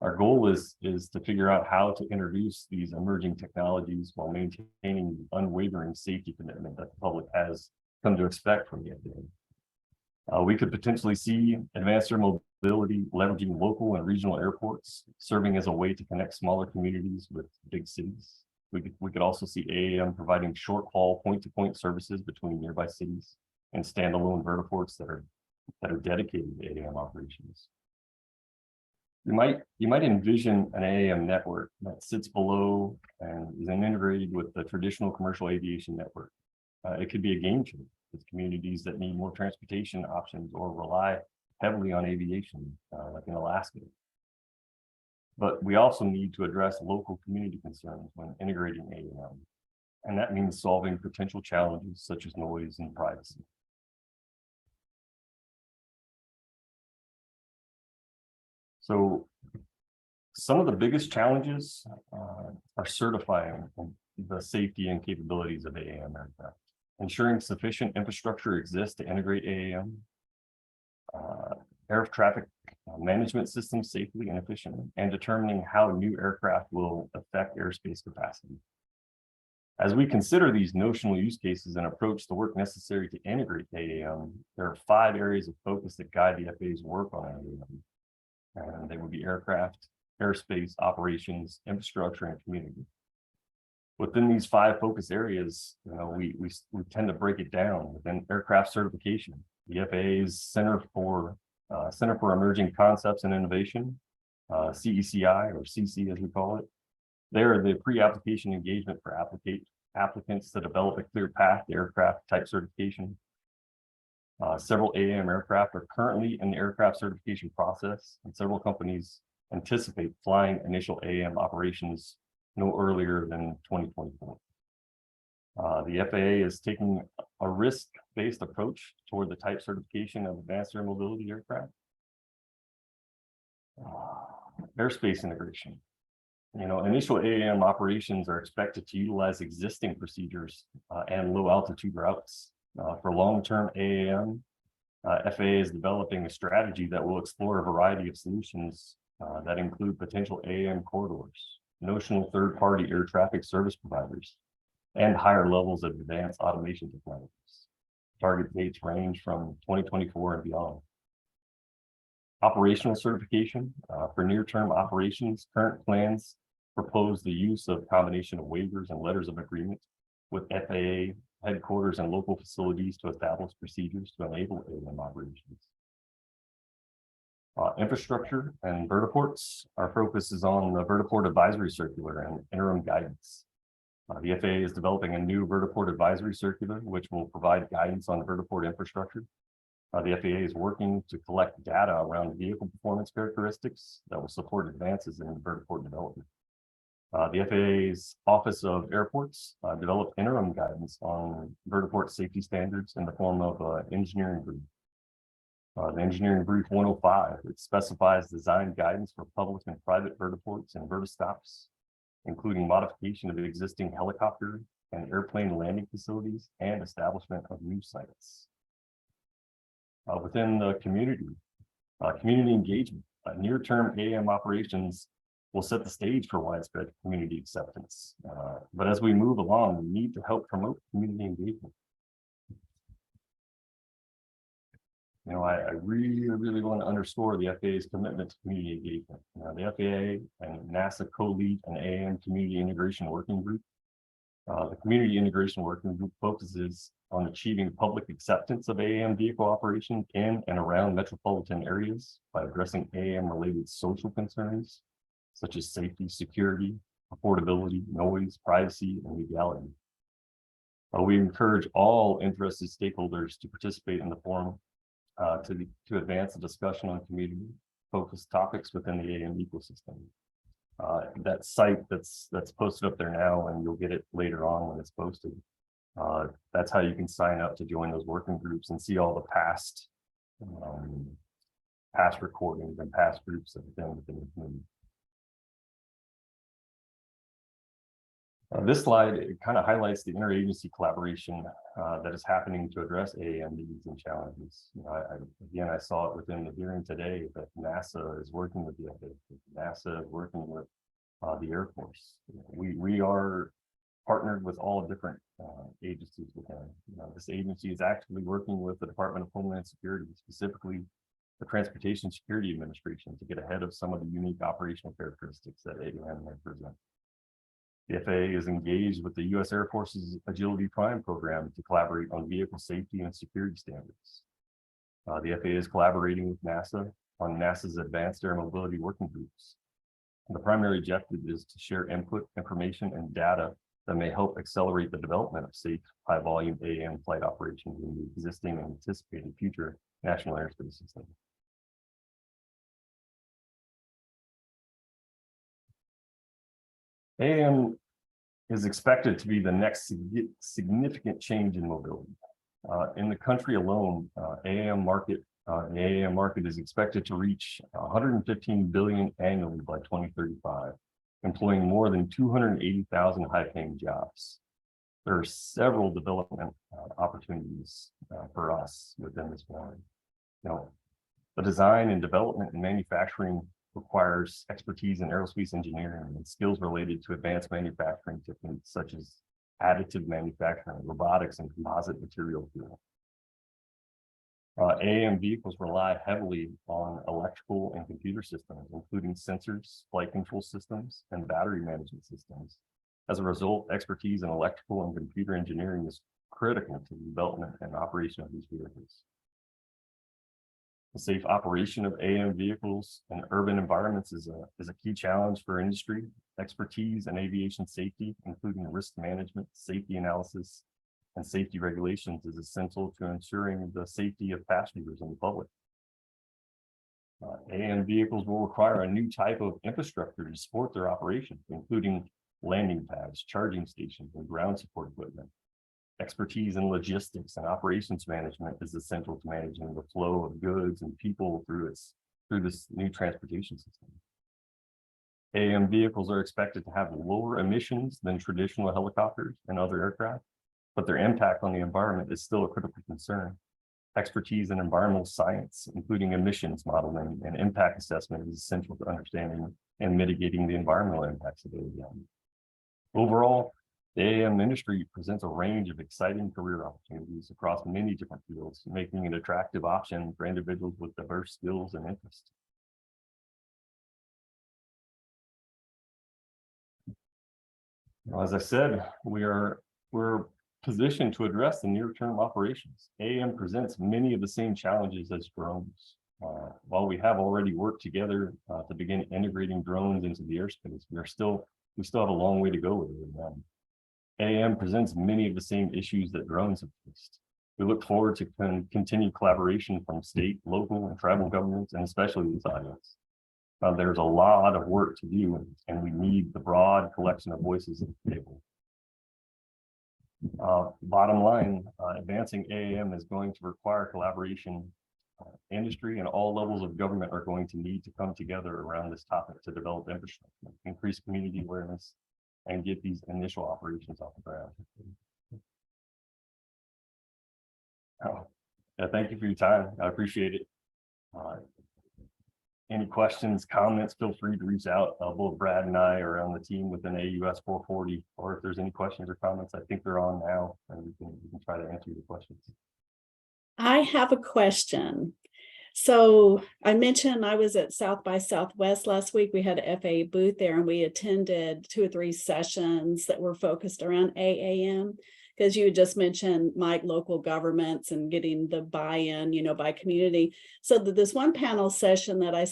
Our goal is to figure out how to introduce these emerging technologies while maintaining the unwavering safety commitment that the public has come to expect from the FAA. We could potentially see advanced air mobility leveraging local and regional airports, serving as a way to connect smaller communities with big cities. We could also see AAM providing short-haul point-to-point services between nearby cities and standalone vertiports that are dedicated to AAM operations. You might envision an AAM network that sits below and is integrated with the traditional commercial aviation network. It could be a game changer with communities that need more transportation options or rely heavily on aviation, like in Alaska. But we also need to address local community concerns when integrating AAM, and that means solving potential challenges such as noise and privacy. So some of the biggest challenges are certifying the safety and capabilities of AAM aircraft, ensuring sufficient infrastructure exists to integrate AAM, air traffic management systems safely and efficiently, and determining how new aircraft will affect airspace capacity. As we consider these notional use cases and approach the work necessary to integrate AAM, there are 5 areas of focus that guide the FAA's work on AAM. And they would be aircraft, airspace, operations, infrastructure, and community. Within these 5 focus areas, we tend to break it down within aircraft certification. The FAA's Center for Emerging Concepts and Innovation, CECI or CC as we call it. They are the pre-application engagement for applicants to develop a clear path to aircraft type certification. Several AAM aircraft are currently in the aircraft certification process, and several companies anticipate flying initial AAM operations no earlier than 2024. The FAA is taking a risk-based approach toward the type certification of advanced air mobility aircraft. Airspace integration. Initial AAM operations are expected to utilize existing procedures and low altitude routes. For long-term AAM, FAA is developing a strategy that will explore a variety of solutions that include potential AAM corridors, notional third-party air traffic service providers, and higher levels of advanced automation technologies. Target dates range from 2024 and beyond. Operational certification. For near-term operations, current plans propose the use of combination of waivers and letters of agreement with FAA headquarters and local facilities to establish procedures to enable AAM operations. Infrastructure and vertiports. Our focus is on the vertiport advisory circular and interim guidance. The FAA is developing a new vertiport advisory circular, which will provide guidance on vertiport infrastructure. The FAA is working to collect data around vehicle performance characteristics that will support advances in vertiport development. The FAA's Office of Airports developed interim guidance on vertiport safety standards in the form of an engineering brief. The engineering brief 105, it specifies design guidance for public and private vertiports and vertistops, including modification of existing helicopter and airplane landing facilities and establishment of new sites. Within the community engagement, near-term AAM operations will set the stage for widespread community acceptance. But as we move along, we need to help promote community engagement. You know, I really want to underscore the FAA's commitment to community engagement. The FAA and NASA co-lead an AAM Community Integration Working Group. The Community Integration Working Group focuses on achieving public acceptance of AAM vehicle operation in and around metropolitan areas by addressing AAM-related social concerns, such as safety, security, affordability, noise, privacy, and legality. We encourage all interested stakeholders to participate in the forum to advance the discussion on community-focused topics within the AAM ecosystem. That site that's posted up there now, and you'll get it later on when it's posted. That's how you can sign up to join those working groups and see all the past recordings and past groups that have been within the community. This slide, it kind of highlights the interagency collaboration that is happening to address AAM needs and challenges. Again, I saw it within the hearing today that NASA is working with the FAA, NASA is working with the Air Force. We are partnered with all different agencies within. This agency is actively working with the Department of Homeland Security, specifically the Transportation Security Administration, to get ahead of some of the unique operational characteristics that AAM may present. The FAA is engaged with the U.S. Air Force's Agility Prime program to collaborate on vehicle safety and security standards. The FAA is collaborating with NASA on NASA's Advanced Air Mobility Working Groups. The primary objective is to share input, information, and data that may help accelerate the development of safe, high-volume AAM flight operations in the existing and anticipated future national airspace system. AAM is expected to be the next significant change in mobility. In the country alone, the AAM market is expected to reach 115 billion annually by 2035, employing more than 280,000 high-paying jobs. There are several development opportunities for us within this one. The design and development and manufacturing requires expertise in aerospace engineering and skills related to advanced manufacturing techniques such as additive manufacturing, robotics, and composite material field. AAM vehicles rely heavily on electrical and computer systems, including sensors, flight control systems, and battery management systems. As a result, expertise in electrical and computer engineering is critical to the development and operation of these vehicles. The safe operation of AAM vehicles in urban environments is a key challenge for industry. Expertise in aviation safety, including risk management, safety analysis, and safety regulations, is essential to ensuring the safety of passengers and the public. AAM vehicles will require a new type of infrastructure to support their operations, including landing pads, charging stations, and ground support equipment. Expertise in logistics and operations management is essential to managing the flow of goods and people through this new transportation system. AAM vehicles are expected to have lower emissions than traditional helicopters and other aircraft, but their impact on the environment is still a critical concern. Expertise in environmental science, including emissions modeling and impact assessment, is essential to understanding and mitigating the environmental impacts of AAM. Overall, the AAM industry presents a range of exciting career opportunities across many different fields, making it an attractive option for individuals with diverse skills and interests. As I said, we're positioned to address the near-term operations. AAM presents many of the same challenges as drones. While we have already worked together to begin integrating drones into the airspace, we still have a long way to go with it. AAM presents many of the same issues that drones have faced. We look forward to continued collaboration from state, local, and tribal governments, and especially this audience. There's a lot of work to do, and we need the broad collection of voices at the table. Bottom line, advancing AAM is going to require collaboration. Industry and all levels of government are going to need to come together around this topic to develop infrastructure, increase community awareness, and get these initial operations off the ground. Thank you for your time. I appreciate it. any questions, comments, feel free to reach out. Both Brad and I are on the team within AUS 440, or if there's any questions or comments, I think they're on now, and we can try to answer your questions. I have a question. So I mentioned I was at South by Southwest last week. We had an FAA booth there, and we attended 2 or 3 sessions that were focused around AAM, because you just mentioned, Mike, local governments and getting the buy-in, by community. So this one panel session that I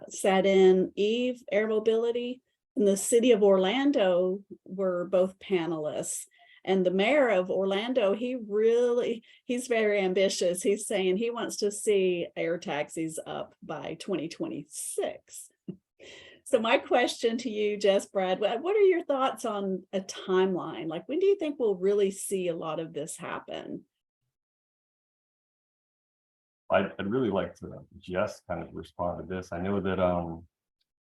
sat in, Eve, Air Mobility, and the city of Orlando were both panelists. And the mayor of Orlando, he's very ambitious. He's saying he wants to see air taxis up by 2026. So my question to you, Jess, Brad, what are your thoughts on a timeline? Like, when do you think we'll really see a lot of this happen? I'd really like to just kind of respond to this. I know that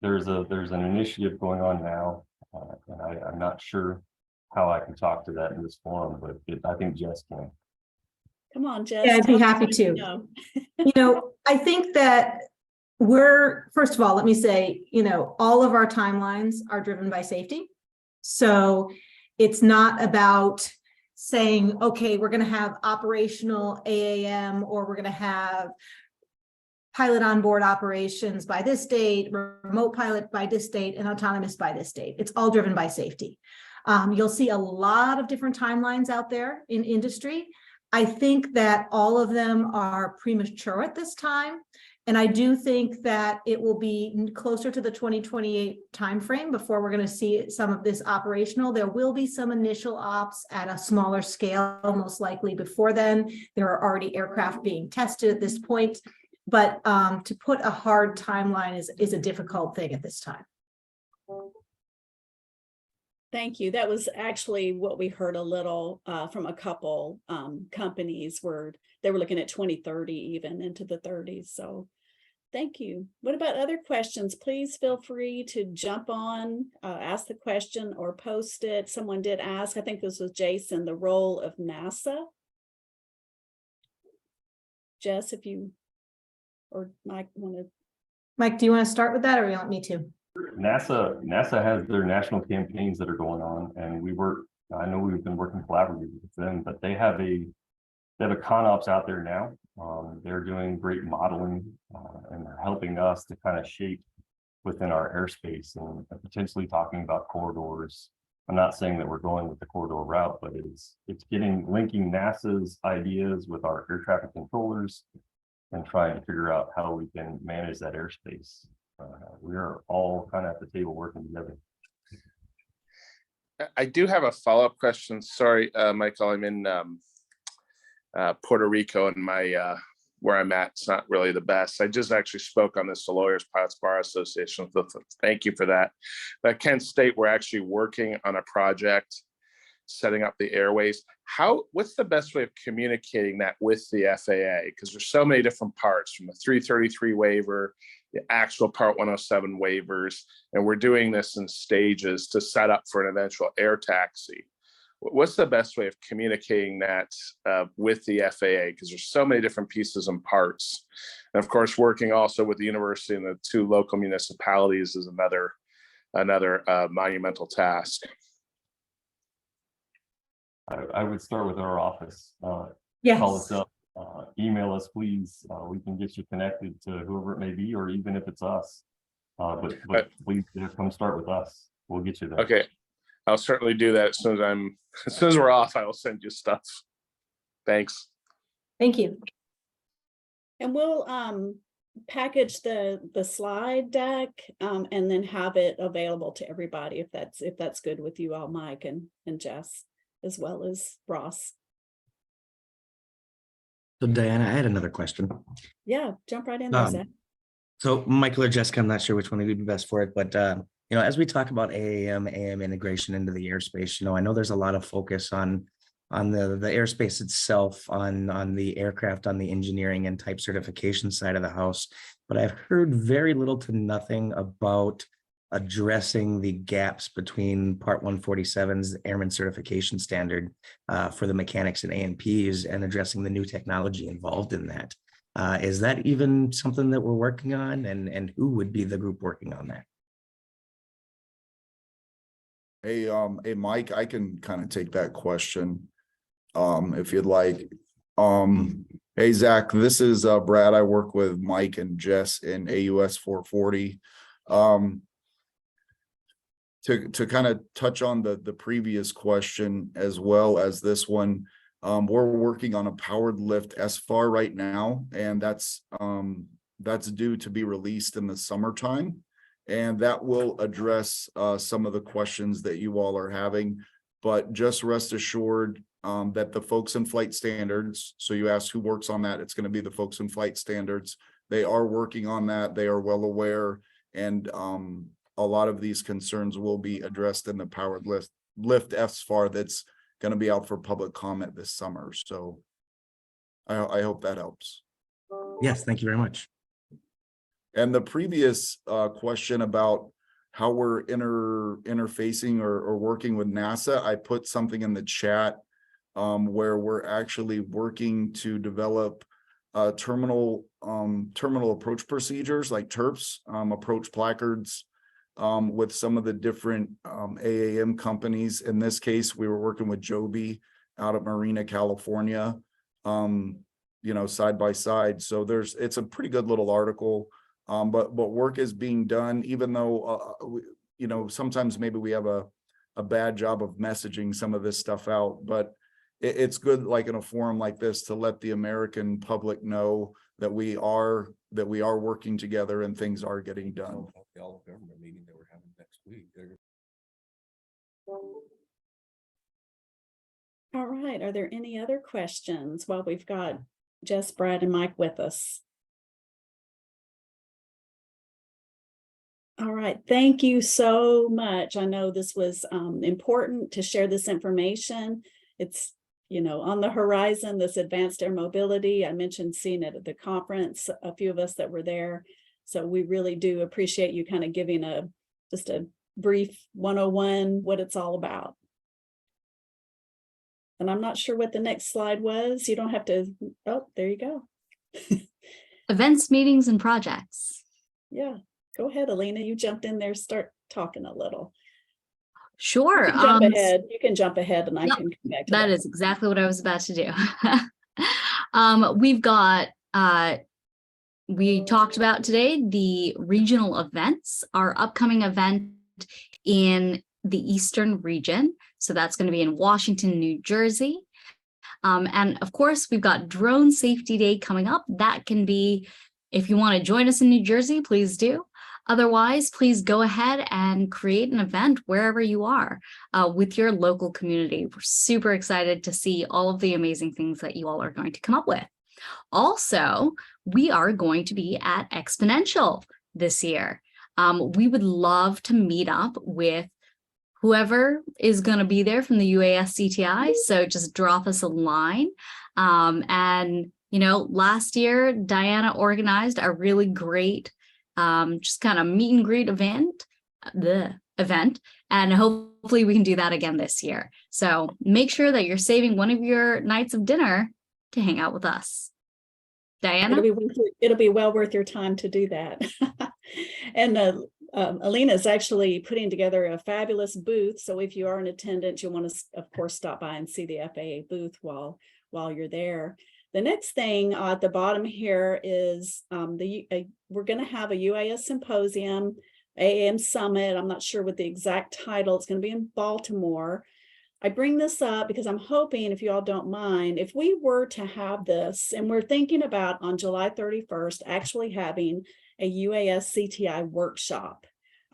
there's an initiative going on now, and I'm not sure how I can talk to that in this forum, but I think Jess can. Come on, Jess. Yeah, I'd be happy to. I think that first of all, let me say, all of our timelines are driven by safety. So it's not about saying, okay, we're going to have operational AAM, or we're going to have pilot onboard operations by this date, remote pilot by this date, and autonomous by this date. It's all driven by safety. You'll see a lot of different timelines out there in industry. I think that all of them are premature at this time. And I do think that it will be closer to the 2028 timeframe before we're going to see some of this operational. There will be some initial ops at a smaller scale, most likely before then. There are already aircraft being tested at this point. But to put a hard timeline is a difficult thing at this time. Thank you. That was actually what we heard a little from a couple companies where they were looking at 2030, even into the 30s. So thank you. What about other questions? Please feel free to jump on, ask the question or post it. Someone did ask, I think this was Jason, the role of NASA. Jess, if you or Mike want to. Mike, do you want to start with that, or you want me to? NASA has their national campaigns that are going on, and I know we've been working collaboratively with them, but they have a ConOps out there now. They're doing great modeling, and they're helping us to kind of shape within our airspace and potentially talking about corridors. I'm not saying that we're going with the corridor route, but it's linking NASA's ideas with our air traffic controllers and trying to figure out how we can manage that airspace. We are all kind of at the table working together. I do have a follow-up question. Sorry, Michael, I'm in Puerto Rico, and my where I'm at, it's not really the best. I just actually spoke on this, the Lawyers Pilots Bar Association. So thank you for that. But Kent State, we're actually working on a project setting up the airways. What's the best way of communicating that with the FAA? Because there's so many different parts, from the 333 waiver, the actual Part 107 waivers, and we're doing this in stages to set up for an eventual air taxi. What's the best way of communicating that with the FAA? Because there's so many different pieces and parts. And of course, working also with the university and the 2 local municipalities is another monumental task. I would start with our office. Yes. Call us up, email us, please. We can get you connected to whoever it may be, or even if it's us. But please come start with us. We'll get you there. Okay, I'll certainly do that as soon as we're off. I will send you stuff. Thanks. Thank you. And we'll package the slide deck and then have it available to everybody if that's good with you all, Mike and Jess, as well as Ross. So Diana, I had another question. Yeah, jump right in there, Zach. So Michael or Jessica, I'm not sure which one would be best for it, but as we talk about AM integration into the airspace, I know there's a lot of focus on the airspace itself, on the aircraft, on the engineering and type certification side of the house, but I've heard very little to nothing about addressing the gaps between Part 147's Airman Certification Standard for the mechanics and A&Ps, and addressing the new technology involved in that. Is that even something that we're working on, and who would be the group working on that? Hey, Mike, I can kind of take that question, if you'd like. Hey, Zach, this is Brad. I work with Mike and Jess in AUS 440. To kind of touch on the previous question as well as this one, we're working on a powered lift SFAR right now, and that's due to be released in the summertime, and that will address some of the questions that you all are having. But just rest assured that the folks in flight standards, so you asked who works on that, it's going to be the folks in flight standards. They are working on that. They are well aware, and a lot of these concerns will be addressed in the powered lift SFAR that's going to be out for public comment this summer. So I hope that helps. Yes, thank you very much. And the previous question about how we're interfacing or working with NASA, I put something in the chat where we're actually working to develop terminal approach procedures like TERPs, approach placards, with some of the different AAM companies. In this case, we were working with Joby out of Marina, California, side by side. So it's a pretty good little article, but work is being done, even though, sometimes maybe we have a bad job of messaging some of this stuff out, but it's good, like in a forum like this, to let the American public know that we are working together and things are getting done. The all of government meeting that we're having next week. All right, are there any other questions while we've got Jess, Brad, and Mike with us? All right, thank you so much. I know this was important to share this information. It's on the horizon, this advanced air mobility. I mentioned seeing it at the conference, a few of us that were there. So we really do appreciate you kind of giving just a brief 101 what it's all about. And I'm not sure what the next slide was. You don't have to, oh, there you go. Events, meetings, and projects. Yeah, go ahead, Alina. You jumped in there, start talking a little. Sure. You can jump ahead. You can jump ahead and I can come back to that. That is exactly what I was about to do. We've got, we talked about today the regional events, our upcoming event in the Eastern region. So that's going to be in Washington, New Jersey. And of course, we've got Drone Safety Day coming up. That can be, if you want to join us in New Jersey, please do. Otherwise, please go ahead and create an event wherever you are with your local community. We're super excited to see all of the amazing things that you all are going to come up with. Also, we are going to be at Exponential this year. We would love to meet up with whoever is going to be there from the UAS CTI. So just drop us a line. And, last year, Diana organized a really great just kind of meet and greet event, and hopefully we can do that again this year. So make sure that you're saving one of your nights of dinner to hang out with us. Diana? It'll be well worth your time to do that. And Alina is actually putting together a fabulous booth. So if you are in attendance, you'll want to, of course, stop by and see the FAA booth while you're there. The next thing at the bottom here is we're going to have a UAS symposium, AAM summit. I'm not sure what the exact title. It's going to be in Baltimore. I bring this up because I'm hoping, if you all don't mind, if we were to have this, and we're thinking about on July 31st, actually having a UAS CTI workshop.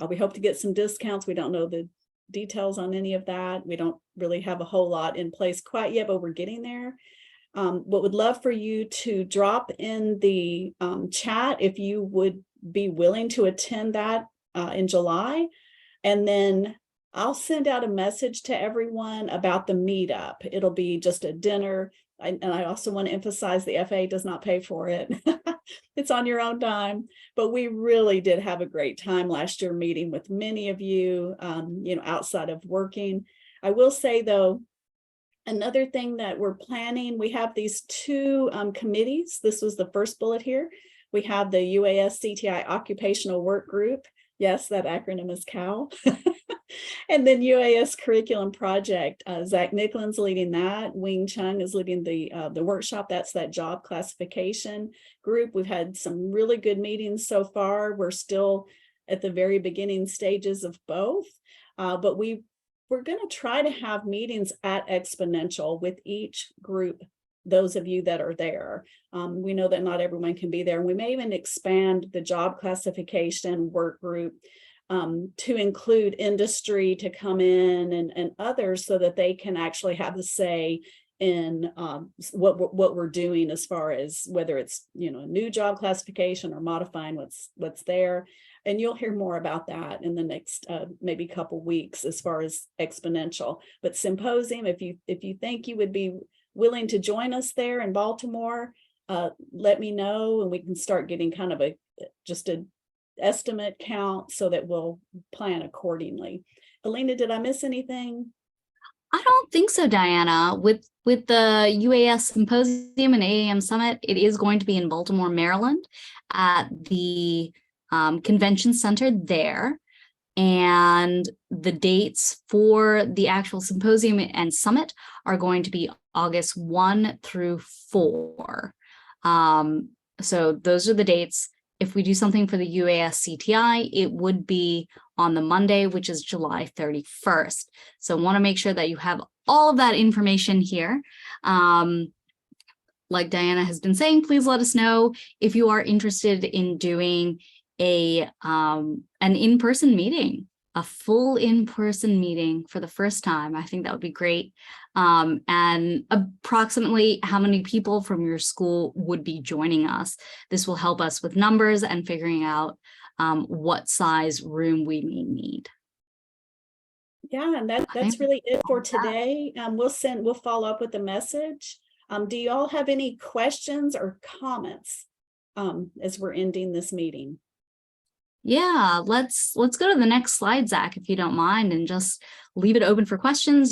We hope to get some discounts. We don't know the details on any of that. We don't really have a whole lot in place quite yet, but we're getting there. What would love for you to drop in the chat if you would be willing to attend that in July. And then I'll send out a message to everyone about the meetup. It'll be just a dinner. And I also want to emphasize the FAA does not pay for it. It's on your own dime. But we really did have a great time last year meeting with many of you, outside of working. I will say, though, Another thing that we're planning, we have these two committees. This was the first bullet here. We have the UAS CTI Occupational Work Group. Yes, that acronym is COW. And then UAS Curriculum Project. Zach Nicklin's leading that. Wing Chung is leading the workshop. That's that job classification group. We've had some really good meetings so far. We're still at the very beginning stages of both, but we're going to try to have meetings at Exponential with each group, those of you that are there. We know that not everyone can be there. And we may even expand the job classification work group to include industry to come in and others, so that they can actually have the say in what we're doing, as far as whether it's, you know, a new job classification or modifying what's there. And you'll hear more about that in the next maybe couple weeks as far as Exponential. But Symposium, if you think you would be willing to join us there in Baltimore, let me know, and we can start getting kind of just an estimate count so that we'll plan accordingly. Alina, did I miss anything? I don't think so, Diana. With the UAS Symposium and AAM Summit, it is going to be in Baltimore, Maryland, at the convention center there. And the dates for the actual symposium and summit are going to be August 1 through 4. So those are the dates. If we do something for the UAS CTI, it would be on the Monday, which is July 31st. So want to make sure that you have all of that information here. Like Diana has been saying, please let us know if you are interested in doing an in-person meeting, a full in-person meeting for the first time. I think that would be great. And approximately how many people from your school would be joining us. This will help us with numbers and figuring out what size room we may need. Yeah, and that's really it for today. We'll follow up with a message. Do you all have any questions or comments as we're ending this meeting? Yeah, let's go to the next slide, Zach, if you don't mind, and just leave it open for questions.